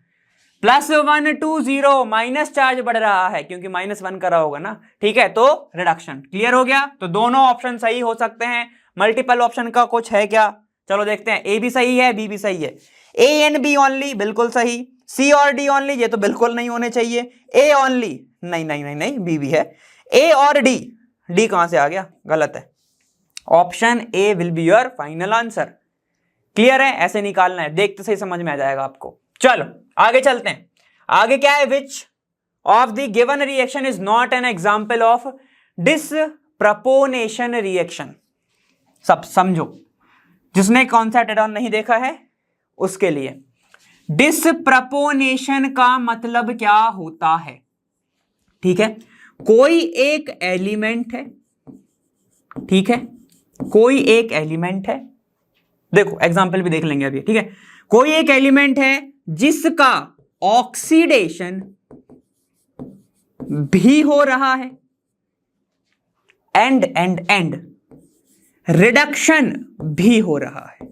+1 2 0 माइनस चार्ज बढ़ रहा है, क्योंकि -1 करा होगा ना, ठीक है, तो रिडक्शन। क्लियर हो गया, तो दोनों ऑप्शन सही हो सकते हैं, मल्टीपल ऑप्शन का कुछ है क्या, चलो देखते हैं। ए भी सही है, बी भी सही है, ए एंड बी ओनली बिल्कुल सही, सी और डी ओनली ये तो बिल्कुल नहीं होने चाहिए, ए ओनली नहीं नहीं नहीं नहीं, बी भी है, ए और डी, डी कहां से आ गया, गलत है, option A will be your final answer. Clear है, ऐसे निकालना है, देखते सही समझ में आ जाएगा आपको। चलो आगे चलते हैं, आगे क्या है, which of the given reaction is not an example of disproportionation reaction. सब समझो, जिसने कॉन्सेप्ट एड ऑन नहीं देखा है उसके लिए, डिसप्रपोनेशन का मतलब क्या होता है, ठीक है, कोई एक एलिमेंट है, ठीक है, कोई एक एलिमेंट है, देखो एग्जांपल भी देख लेंगे अभी, ठीक है, कोई एक एलिमेंट है जिसका ऑक्सीडेशन भी हो रहा है एंड रिडक्शन भी हो रहा है।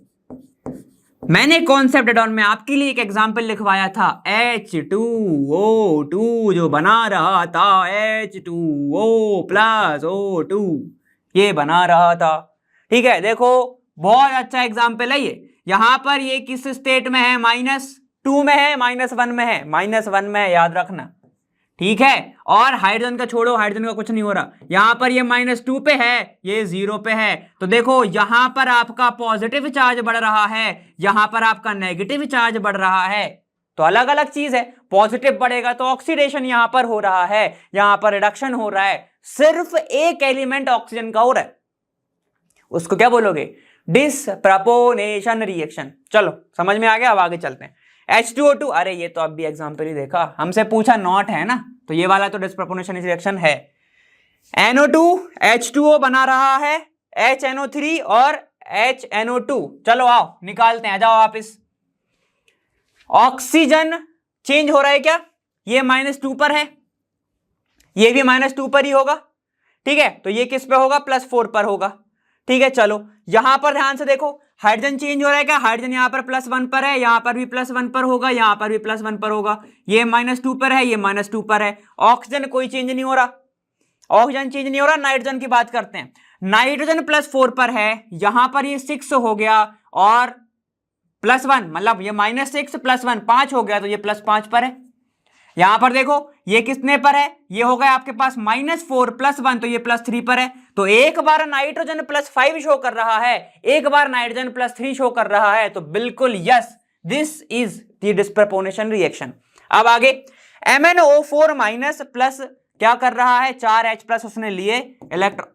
मैंने कॉन्सेप्ट एड ऑन में आपके लिए एक एग्जांपल लिखवाया था, H2O2 जो बना रहा था, H2O प्लस O2 ये बना रहा था, ठीक है। देखो बहुत अच्छा एग्जांपल है ये। यहां पर ये किस स्टेट में है, -2 में है, -1 में है, -1 में है, याद रखना, ठीक है। और हाइड्रोजन का छोड़ो, हाइड्रोजन का कुछ नहीं हो रहा, यहां पर ये -2 पे है, ये 0 पे है। तो देखो यहां पर आपका पॉजिटिव चार्ज बढ़ रहा है, यहां पर आपका नेगेटिव चार्ज बढ़ रहा है, तो अलग अलग चीज है। पॉजिटिव बढ़ेगा तो ऑक्सीडेशन यहां पर हो रहा है, यहां पर रिडक्शन हो रहा है। सिर्फ एक एलिमेंट ऑक्सीजन का हो रहा है, उसको क्या बोलोगे, डिसप्रपोर्शनेशन रिएक्शन। चलो समझ में आ गया, अब आगे चलते हैं। H2O2, अरे ये तो अब भी एग्जांपल ही देखा, हमसे पूछा नॉट है ना, तो ये वाला तो डिसप्रपोर्शनेशन रिएक्शन है। NO2 H2O बना रहा है, HNO3 और HNO2। चलो आओ निकालते हैं, आ जाओ वापिस। ऑक्सीजन चेंज हो रहा है क्या, ये -2 पर है, ये भी -2 पर ही होगा, ठीक है। तो ये किस पे होगा, +4 पर होगा, ठीक है। चलो यहां पर ध्यान से देखो, हाइड्रोजन चेंज हो रहा है क्या, हाइड्रोजन यहां पर +1 पर है, यहां पर भी +1 पर होगा, यहां पर भी +1 पर होगा, ये -2 पर है, ये -2 पर है। ऑक्सीजन कोई चेंज नहीं हो रहा, ऑक्सीजन चेंज नहीं हो रहा। नाइट्रोजन की बात करते हैं, नाइट्रोजन +4 पर है, यहां पर ये 6 हो गया, और +1 मतलब ये -6 + 1 5 हो गया, तो ये +5 पर है। यहां पर देखो ये कितने पर है, ये हो गया आपके पास -4 + 1, तो ये +3 पर है। तो एक बार नाइट्रोजन +5 शो कर रहा है, एक बार नाइट्रोजन +3 शो कर रहा है, तो बिल्कुल yes, this is the disproportionation reaction. अब आगे MnO4- प्लस क्या कर रहा है, 4H+ उसने लिए इलेक्ट्रॉन।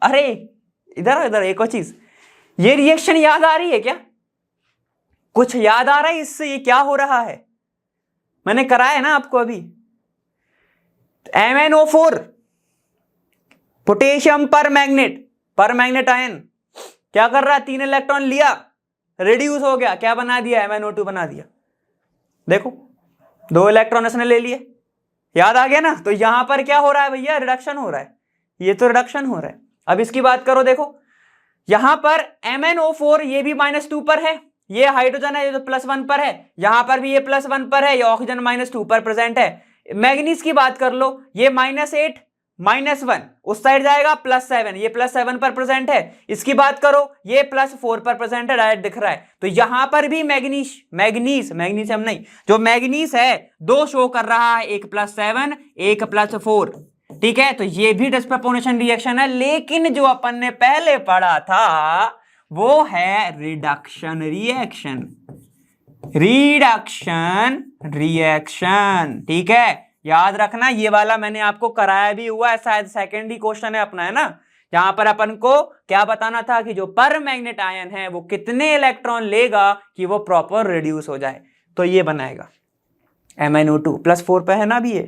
अरे इधर एक और चीज, ये रिएक्शन याद आ रही है क्या, कुछ याद आ रहा है इससे, ये क्या हो रहा है, मैंने कराया ना आपको अभी। MnO4 पोटेशियम पर मैग्नेट आयन क्या कर रहा है, 3 इलेक्ट्रॉन लिया, रिड्यूस हो गया, क्या बना दिया, MnO2 बना दिया। देखो 2 इलेक्ट्रॉन इसने ले लिए, याद आ गया ना। तो यहां पर क्या हो रहा है भैया, रिडक्शन हो रहा है, ये तो रिडक्शन हो रहा है। अब इसकी बात करो, देखो यहां पर MnO4 ये भी -2 पर है, ये हाइड्रोजन है ये तो +1 पर है, यहां पर भी ये +1 पर है, ये ऑक्सीजन -2 पर प्रेजेंट है। मैग्नीज की बात कर लो, ये -8 -1 उस साइड जाएगा, +7 ये +7 पर प्रेजेंट है। इसकी बात करो, ये +4 पर प्रेजेंट है, डायरेक्ट दिख रहा है। तो यहां पर भी मैग्नीशियम नहीं, जो मैग्नीज है 2 शो कर रहा है, एक +7 एक +4, ठीक है। तो ये भी डिसप्रपोर्शनेशन रिएक्शन है, लेकिन जो अपन ने पहले पढ़ा था वो है रिडक्शन रिएक्शन, ठीक है। याद रखना, ये वाला मैंने आपको कराया भी हुआ है, शायद सेकंड ही क्वेश्चन है अपना, है ना। यहां पर अपन को क्या बताना था कि जो पर मैग्नेट आयन है वो कितने इलेक्ट्रॉन लेगा कि वो प्रॉपर रिड्यूस हो जाए, तो ये बनाएगा MnO2 +4 पे है ना अभी ये।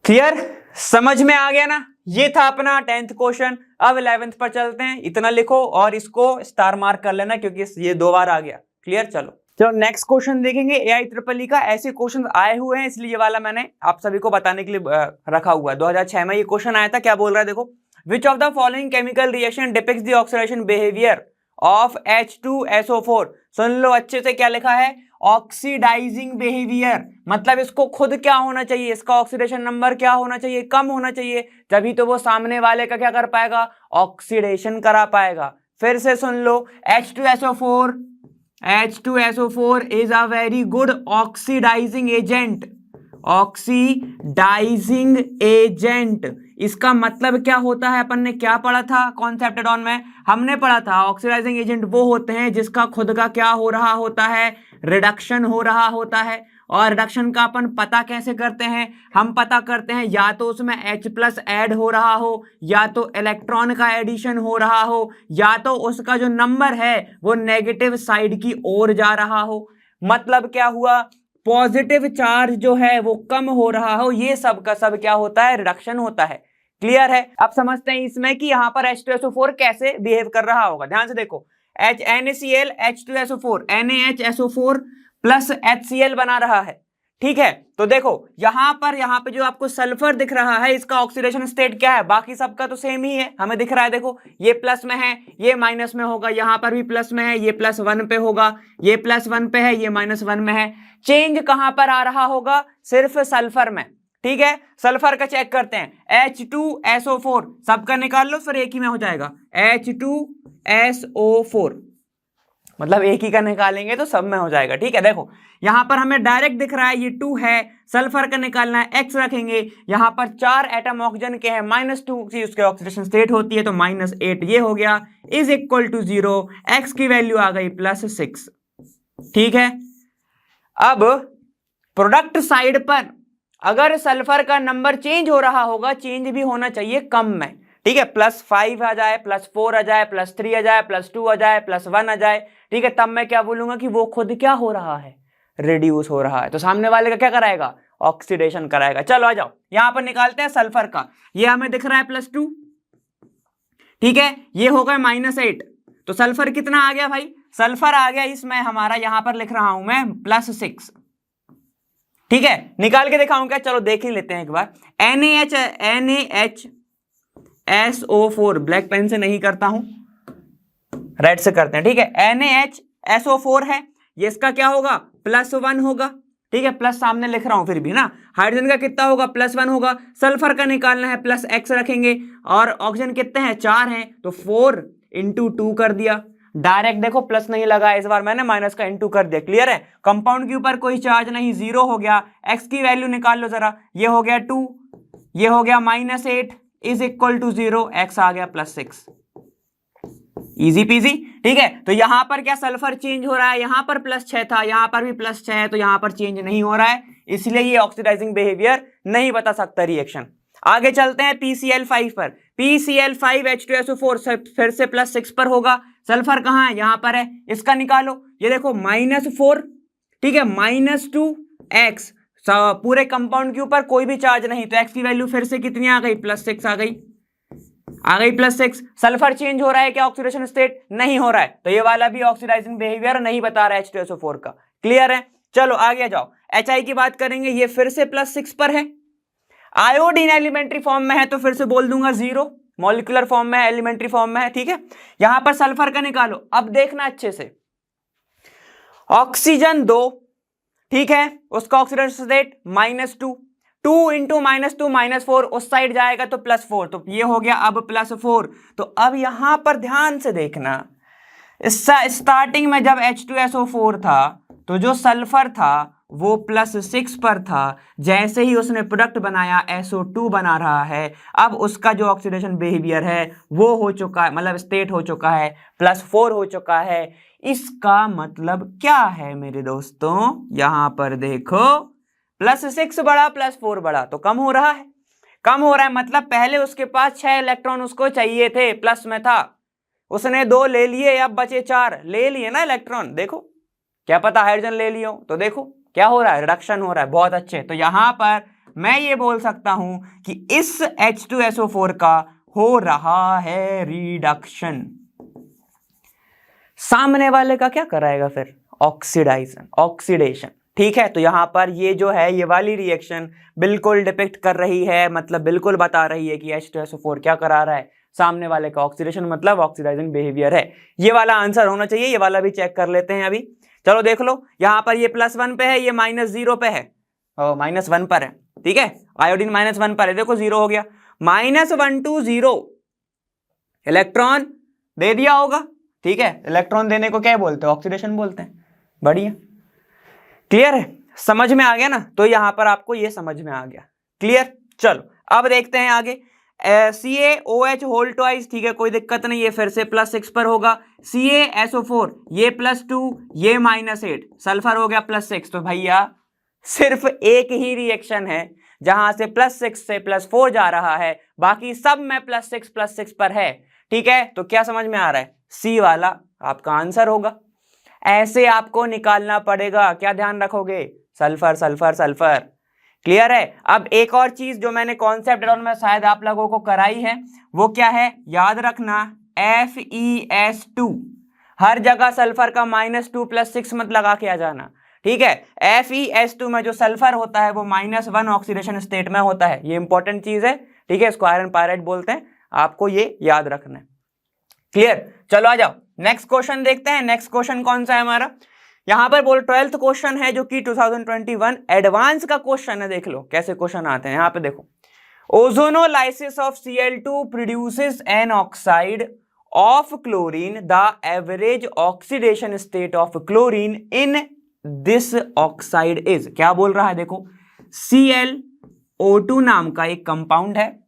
क्लियर, समझ में आ गया ना। ये था अपना 10th क्वेश्चन। अब 11th पर चलते हैं, इतना लिखो और इसको स्टार मार्क कर लेना क्योंकि ये 2 बार आ गया। क्लियर, चलो नेक्स्ट क्वेश्चन देखेंगे। AIEEE का ऐसे क्वेश्चन आए हुए हैं, इसलिए ये वाला मैंने आप सभी को बताने के लिए रखा हुआ है। 2006 में ये क्वेश्चन आया था। क्या बोल रहा है, देखो, विच of the following chemical reaction depicts the oxidation behaviour of H2SO4। सुन लो अच्छे से, क्या लिखा है, ऑक्सीडाइजिंग बिहेवियर, मतलब इसको खुद क्या होना चाहिए, इसका ऑक्सीडेशन नंबर क्या होना चाहिए, कम होना चाहिए, तभी तो वो सामने वाले का क्या कर पाएगा, ऑक्सीडेशन करा पाएगा। फिर से सुन लो, H2SO4 is a very good oxidising agent. इसका मतलब क्या होता है, अपन ने क्या पढ़ा था कॉन्सेप्ट एड ऑन में, हमने पढ़ा था ऑक्सीडाइजिंग एजेंट वो होते हैं जिसका खुद का क्या हो रहा होता है, रिडक्शन हो रहा होता है। और रिडक्शन का अपन पता कैसे करते हैं, हम पता करते हैं या तो उसमें H+ ऐड हो रहा हो, या तो इलेक्ट्रॉन का एडिशन हो रहा हो, या तो उसका जो नंबर है वो नेगेटिव साइड की ओर जा रहा हो। मतलब क्या हुआ, पॉजिटिव चार्ज जो है वो कम हो रहा हो, ये सब का सब क्या होता है, रिडक्शन होता है। क्लियर है? अब समझते हैं इसमें कि यहां पर H2SO4 कैसे बिहेव कर रहा होगा। ध्यान से देखो, NaCl H2SO4 NaHSO4 plus HCl बना रहा है, ठीक है। तो देखो यहां पे जो आपको सल्फर दिख रहा है, इसका ऑक्सीडेशन स्टेट क्या है, बाकी सबका तो सेम ही है, हमें दिख रहा है। देखो ये प्लस में है, ये माइनस में होगा, यहां पर भी प्लस में है, ये +1 पे होगा, ये +1 पे है, ये -1 में है। चेंज कहां पर आ रहा होगा, सिर्फ सल्फर में, ठीक है। सल्फर का चेक करते हैं, H2SO4 सबका निकाल लो, फिर एक ही में हो जाएगा। H2SO4 मतलब एक ही का निकालेंगे तो सब में हो जाएगा, ठीक है। देखो यहां पर हमें डायरेक्ट दिख रहा है ये 2 है, सल्फर का निकालना है, X रखेंगे, यहां पर 4 एटम ऑक्सीजन के हैं, -2 की उसके ऑक्सीडेशन स्टेट होती है, तो -8 ये हो गया, इज इक्वल टू 0, X की वैल्यू आ गई +6, ठीक है। अब प्रोडक्ट साइड पर अगर सल्फर का नंबर चेंज हो रहा होगा, चेंज भी होना चाहिए कम में, ठीक है। +5 आ जाए, +4 आ जाए, +3 आ जाए, +2 आ जाए, +1 आ जाए, ठीक है, तब मैं क्या बोलूंगा कि वो खुद क्या हो रहा है, रिड्यूस हो रहा है। तो सामने वाले का क्या कराएगा, ऑक्सीडेशन कराएगा। चलो आ जाओ, यहां पर निकालते हैं सल्फर का। ये हमें दिख रहा है +2, ठीक है, ये होगा -8, तो सल्फर कितना आ गया भाई, सल्फर आ गया इसमें हमारा, यहां पर लिख रहा हूं मैं +6, ठीक है। निकाल के दिखाऊं क्या, चलो देख ही लेते हैं एक बार। NaHSO4 ब्लैक पेन से नहीं करता हूं, रेड से करते हैं, ठीक है। NaHSO4 है, ये इसका क्या होगा, +1 होगा, ठीक है, प्लस सामने लिख रहा हूं फिर भी ना। हाइड्रोजन का कितना होगा, +1 होगा। सल्फर का निकालना है, +X रखेंगे, और ऑक्सीजन कितने हैं, 4 हैं, तो 4 × 2 कर दिया। डायरेक्ट देखो प्लस नहीं लगा, इस बार मैंने माइनस का इंटू कर दिया। क्लियर है? कंपाउंड के ऊपर कोई चार्ज नहीं, 0 हो गया। X की वैल्यू निकाल लो जरा, ये हो गया 2, ये हो गया -8 इज इक्वल टू 0, X आ गया +6, इजी पीजी, ठीक है। तो यहां पर क्या सल्फर चेंज हो रहा है, यहां पर +6 था, यहां पर भी +6 है, तो यहां पर चेंज नहीं हो रहा है, इसलिए ये ऑक्सीडाइजिंग बिहेवियर नहीं बता सकता रिएक्शन। आगे चलते हैं PCl5 पर। PCl5 H2SO4 फिर से +6 पर होगा। सल्फर कहां है, यहां पर है, इसका निकालो। ये देखो -4, ठीक है, -2X, पूरे कंपाउंड के ऊपर कोई भी चार्ज नहीं, तो X की वैल्यू फिर से कितनी आ गई, +6 आ गई, +6। सल्फर चेंज हो रहा है क्या, ऑक्सीडेशन स्टेट नहीं हो रहा है, तो ये वाला भी ऑक्सीडाइजिंग बिहेवियर नहीं बता रहा है H2SO4 का। क्लियर है? चलो आगे जाओ, HI की बात करेंगे, ये फिर से +6 पर है। आयोडीन एलिमेंट्री फॉर्म में है तो फिर से बोल दूंगा 0, मॉलिक्यूलर फॉर्म में है, एलिमेंट्री फॉर्म में है, ठीक है। यहां पर सल्फर का निकालो, अब देखना अच्छे से, ऑक्सीजन 2, ठीक है, उसका ऑक्सीडेशन स्टेट -2, 2 × -2 -4, उस साइड जाएगा तो +4, तो ये हो गया अब +4। तो अब यहां पर ध्यान से देखना, स्टार्टिंग में जब H2SO4 था तो जो सल्फर था वो +6 पर था, जैसे ही उसने प्रोडक्ट बनाया SO2 बना रहा है, अब उसका जो ऑक्सीडेशन बिहेवियर है वो हो चुका है, मतलब स्टेट हो चुका है, +4 हो चुका है। इसका मतलब क्या है मेरे दोस्तों, यहां पर देखो +6 बढ़ा +4 बढ़ा तो कम हो रहा है, कम हो रहा है, मतलब पहले उसके पास 6 इलेक्ट्रॉन उसको चाहिए थे, प्लस में था, उसने 2 ले लिए, अब बचे 4, ले लिए ना इलेक्ट्रॉन। देखो क्या पता हाइड्रोजन ले लियो, तो देखो क्या हो रहा है, रिडक्शन हो रहा है, बहुत अच्छे। तो यहां पर मैं ये बोल सकता हूं कि इस H2SO4 का हो रहा है रिडक्शन। सामने वाले का क्या कराएगा फिर, ऑक्सीडेशन, ठीक है। तो यहां पर ये जो है, ये वाली रिएक्शन बिल्कुल डिपिक्ट कर रही है, मतलब बिल्कुल बता रही है कि H2SO4 क्या करा रहा है, सामने वाले का ऑक्सीडेशन, मतलब ऑक्सीडाइजिंग बिहेवियर है। ये वाला आंसर होना चाहिए, ये वाला भी चेक कर लेते हैं अभी। चलो देख लो, यहां पर ये +1 पे है, ये -0 पे है, -1 पर है, ठीक है, आयोडीन -1 पर है, देखो 0 हो गया, -1 to 0 इलेक्ट्रॉन दे दिया होगा, ठीक है। इलेक्ट्रॉन देने को क्या बोलते हैं, ऑक्सीडेशन बोलते हैं। बढ़िया, क्लियर है, समझ में आ गया ना। तो यहां पर आपको ये समझ में आ गया, क्लियर। चलो अब देखते हैं आगे, CaOH होल ट्वाइस, ठीक है, कोई दिक्कत नहीं, ये फिर से +6 पर होगा। CaSO4 ये +2, ये -8, सल्फर हो गया +6। तो भैया सिर्फ एक ही रिएक्शन है जहां से +6 से +4 जा रहा है, बाकी सब में +6 पर है, ठीक है। तो क्या समझ में आ रहा है, सी वाला आपका आंसर होगा। ऐसे आपको निकालना पड़ेगा, क्या ध्यान रखोगे, सल्फर सल्फर सल्फर। क्लियर है। अब एक और चीज जो मैंने कॉन्सेप्ट डाउन में शायद आप लोगों को कराई है, वो क्या है, याद रखना FeS2, हर जगह सल्फर का -2 + 6 मत लगा के आ जाना, ठीक है। FeS2 में जो सल्फर होता है वो -1 ऑक्सीडेशन स्टेट में होता है, ये इंपॉर्टेंट चीज है, ठीक है। इसको आयरन पायराइट बोलते हैं, आपको ये याद रखना है। क्लियर। चलो आ जाओ नेक्स्ट क्वेश्चन देखते हैं। नेक्स्ट क्वेश्चन कौन सा है हमारा, यहां पर बोल 12th क्वेश्चन है जो कि 2021 एडवांस का क्वेश्चन है। देख लो कैसे क्वेश्चन आते हैं। यहां पे देखो, ozonolysis of Cl2 produces N oxide of chlorine, the average oxidation state of chlorine in this oxide is. क्या बोल रहा है, देखो ClO2 नाम का एक कंपाउंड है,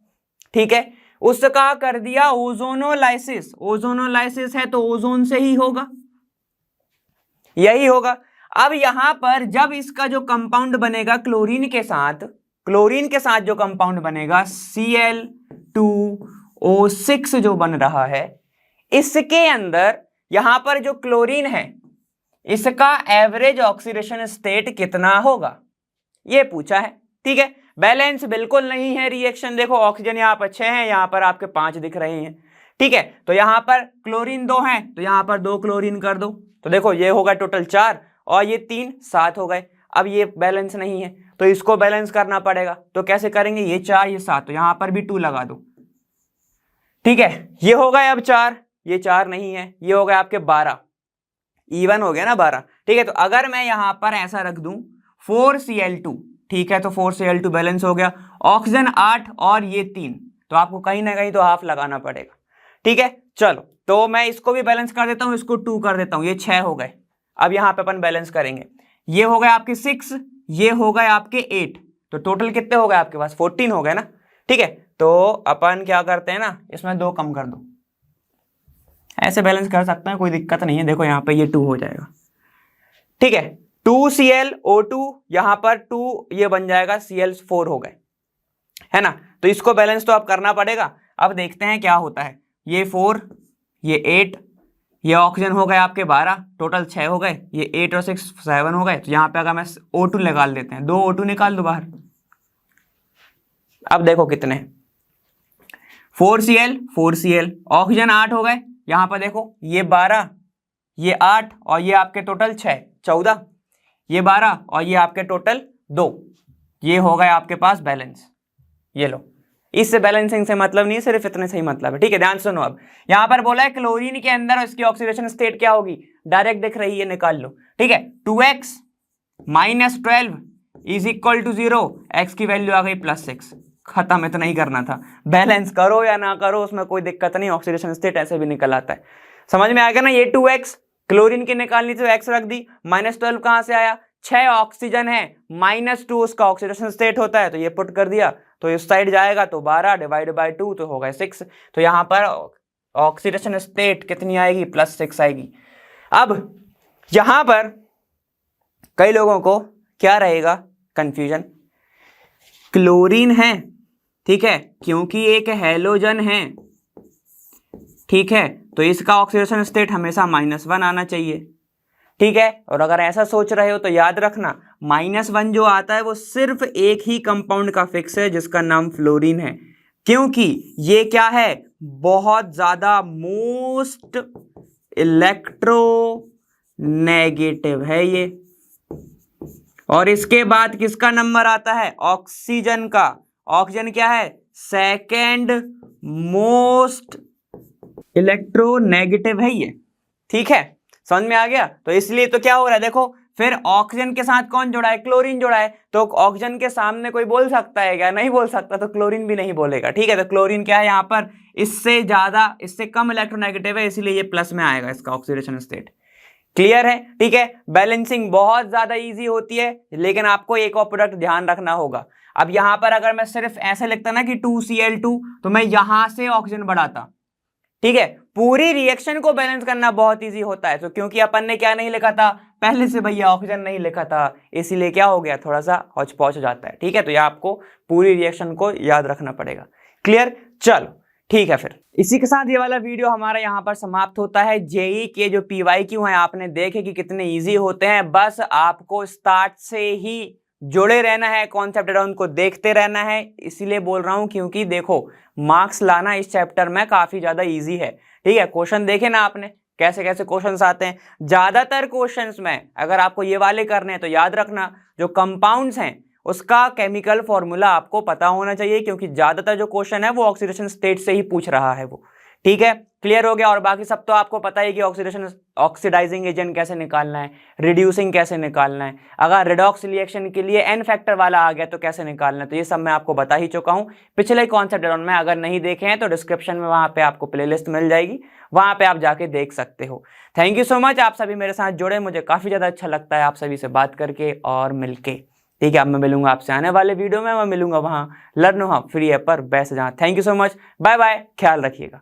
ठीक है, उसका कर दिया ओजोनोलाइसिस। ओजोनोलाइसिस है तो ओजोन से ही होगा, यही होगा। अब यहां पर जब इसका जो कंपाउंड बनेगा क्लोरीन के साथ, क्लोरीन के साथ जो कंपाउंड बनेगा Cl2O6 जो बन रहा है, इसके अंदर यहां पर जो क्लोरीन है इसका एवरेज ऑक्सीडेशन स्टेट कितना होगा, ये पूछा है, ठीक है। बैलेंस बिल्कुल नहीं है रिएक्शन, देखो ऑक्सीजन यहां पर 6 है, यहां पर आपके 5 दिख रहे हैं, ठीक है। तो यहां पर क्लोरीन 2 है तो यहां पर 2 क्लोरीन कर दो, तो देखो ये होगा टोटल 4 और ये 3 7 हो गए। अब ये बैलेंस नहीं है तो इसको बैलेंस करना पड़ेगा, तो कैसे करेंगे, ये 4 ये 7, तो यहां पर भी 2 लगा दो, ठीक है। ये हो गए अब 4, ये 4 नहीं है, ये हो गए आपके 12, इवन हो गया ना 12, ठीक है। तो अगर मैं यहां पर ऐसा रख दूं 4Cl2, ठीक है, तो 4Cl2 बैलेंस हो गया, ऑक्सीजन 8 और ये 3, तो आपको कहीं ना कहीं तो हाफ लगाना पड़ेगा, ठीक है। चलो तो मैं इसको भी बैलेंस कर देता हूं, इसको 2 कर देता हूं, ये 6 हो गए। अब यहां पे अपन बैलेंस करेंगे, ये हो गए आपके 6, ये हो गए आपके 8, तो टोटल कितने हो गए आपके पास 14 हो गए ना, ठीक है। तो अपन क्या करते हैं ना, इसमें 2 कम कर दो, ऐसे बैलेंस कर सकते हैं, कोई दिक्कत नहीं है। देखो यहां पे ये 2 हो जाएगा, ठीक है। 2ClO2 यहां पर 2 ये बन जाएगा Cl4 हो गए, है ना। तो इसको बैलेंस तो अब करना पड़ेगा। अब देखते हैं क्या होता है, ये 4 ये 8, ये ऑक्सीजन हो गए आपके 12, टोटल 6 हो गए, ये 8 और 6 7 हो गए। तो यहां पे अगर मैं O2 निकाल देते हैं, 2 O2 निकाल दो बाहर, अब देखो कितने, 4Cl ऑक्सीजन 8 हो गए, यहां पर देखो ये 12 ये 8 और ये आपके टोटल 6 14, ये 12 और ये आपके टोटल 2, ये हो गए आपके पास बैलेंस। ये लो, इससे बैलेंसिंग से मतलब नहीं, सिर्फ इतने से ही मतलब है, ठीक है। ध्यान सुनो, अब यहां पर बोला है क्लोरीन के अंदर इसकी ऑक्सीडेशन स्टेट क्या होगी, डायरेक्ट दिख रही है, निकाल लो, ठीक है। 2x - 12 = 0, x की वैल्यू आ गई +6, खत्म, इतना ही करना था। बैलेंस करो या ना करो उसमें कोई दिक्कत नहीं, ऑक्सीडेशन स्टेट ऐसे भी निकल आता है, समझ में आ गया ना। ये 2x क्लोरीन की निकालनी थी तो x रख दी, -12 कहां से आया, 6 ऑक्सीजन है, -2 उसका ऑक्सीडेशन स्टेट होता है, तो ये पुट कर दिया, तो इस साइड जाएगा तो 12 / 2 तो होगा 6, तो यहां पर ऑक्सीडेशन स्टेट कितनी आएगी, +6 आएगी। अब यहां पर कई लोगों को क्या रहेगा कंफ्यूजन, क्लोरीन है, ठीक है, क्योंकि एक हैलोजन है, ठीक है, तो इसका ऑक्सीडेशन स्टेट हमेशा -1 आना चाहिए, ठीक है। और अगर ऐसा सोच रहे हो तो याद रखना -1 जो आता है वो सिर्फ एक ही कंपाउंड का फिक्स है जिसका नाम फ्लोरीन है, क्योंकि ये क्या है, बहुत ज्यादा मोस्ट इलेक्ट्रोनेगेटिव है ये। और इसके बाद किसका नंबर आता है, ऑक्सीजन का। ऑक्सीजन क्या है, सेकेंड मोस्ट इलेक्ट्रोनेगेटिव है ये, ठीक है, समझ में आ गया। तो इसलिए तो क्या हो रहा है, देखो फिर ऑक्सीजन के साथ कौन जुड़ा है, क्लोरीन जुड़ा है, तो ऑक्सीजन के सामने कोई बोल सकता है क्या, नहीं बोल सकता, तो क्लोरीन भी नहीं बोलेगा, ठीक है। तो क्लोरीन क्या है यहाँ पर, इससे ज्यादा, इससे कम इलेक्ट्रोनेगेटिव है, इसलिए ये प्लस में आएगा इसका ऑक्सीडेशन स्टेट। क्लियर है, ठीक है। बैलेंसिंग बहुत ज्यादा इजी होती है, लेकिन आपको एक और प्रोडक्ट ध्यान रखना होगा। अब यहां पर अगर मैं सिर्फ ऐसे लिखता ना कि 2Cl2, तो मैं यहां से ऑक्सीजन बढ़ाता, ठीक है। पूरी रिएक्शन को बैलेंस करना बहुत इजी होता है, तो क्योंकि अपन ने क्या नहीं लिखा था पहले से, भैया ऑक्सीजन नहीं लिखा था, इसीलिए क्या हो गया, थोड़ा सा हौच पौच हो जाता है, ठीक है। तो ये आपको पूरी रिएक्शन को याद रखना पड़ेगा। क्लियर। चलो ठीक है, फिर इसी के साथ ये वाला वीडियो हमारा यहाँ पर समाप्त होता है। जेई के जो PYQ हैं आपने देखे कि कितने इजी होते हैं, बस आपको स्टार्ट से ही जुड़े रहना है, कॉन्सेप्ट है उनको देखते रहना है। इसीलिए बोल रहा हूँ क्योंकि देखो मार्क्स लाना इस चैप्टर में काफी ज्यादा इजी है। ठीक है, क्वेश्चन देखे ना आपने कैसे कैसे क्वेश्चंस आते हैं। ज्यादातर क्वेश्चंस में अगर आपको ये वाले करने हैं तो याद रखना जो कंपाउंड्स हैं उसका केमिकल फॉर्मूला आपको पता होना चाहिए, क्योंकि ज्यादातर जो क्वेश्चन है वो ऑक्सीडेशन स्टेट से ही पूछ रहा है वो। ठीक है, क्लियर हो गया। और बाकी सब तो आपको पता है कि ऑक्सीडाइजिंग एजेंट कैसे निकालना है, रिड्यूसिंग कैसे निकालना है, अगर रिडॉक्स रिएक्शन के लिए n फैक्टर वाला आ गया तो कैसे निकालना है, तो ये सब मैं आपको बता ही चुका हूं पिछले कॉन्सेप्ट डाउन में। अगर नहीं देखे हैं तो डिस्क्रिप्शन में वहां पे आपको प्लेलिस्ट मिल जाएगी, वहां पे आप जाके देख सकते हो। थैंक यू सो मच, आप सभी मेरे साथ जुड़े, मुझे काफी ज्यादा अच्छा लगता है आप सभी से बात करके और मिलके। ठीक है, अब मैं मिलूंगा आपसे आने वाले वीडियो में, मैं मिलूंगा वहां लर्नो फ्री ऐप पर बेस्ट जहां। Thank you so much, bye bye, ख्याल रखिएगा।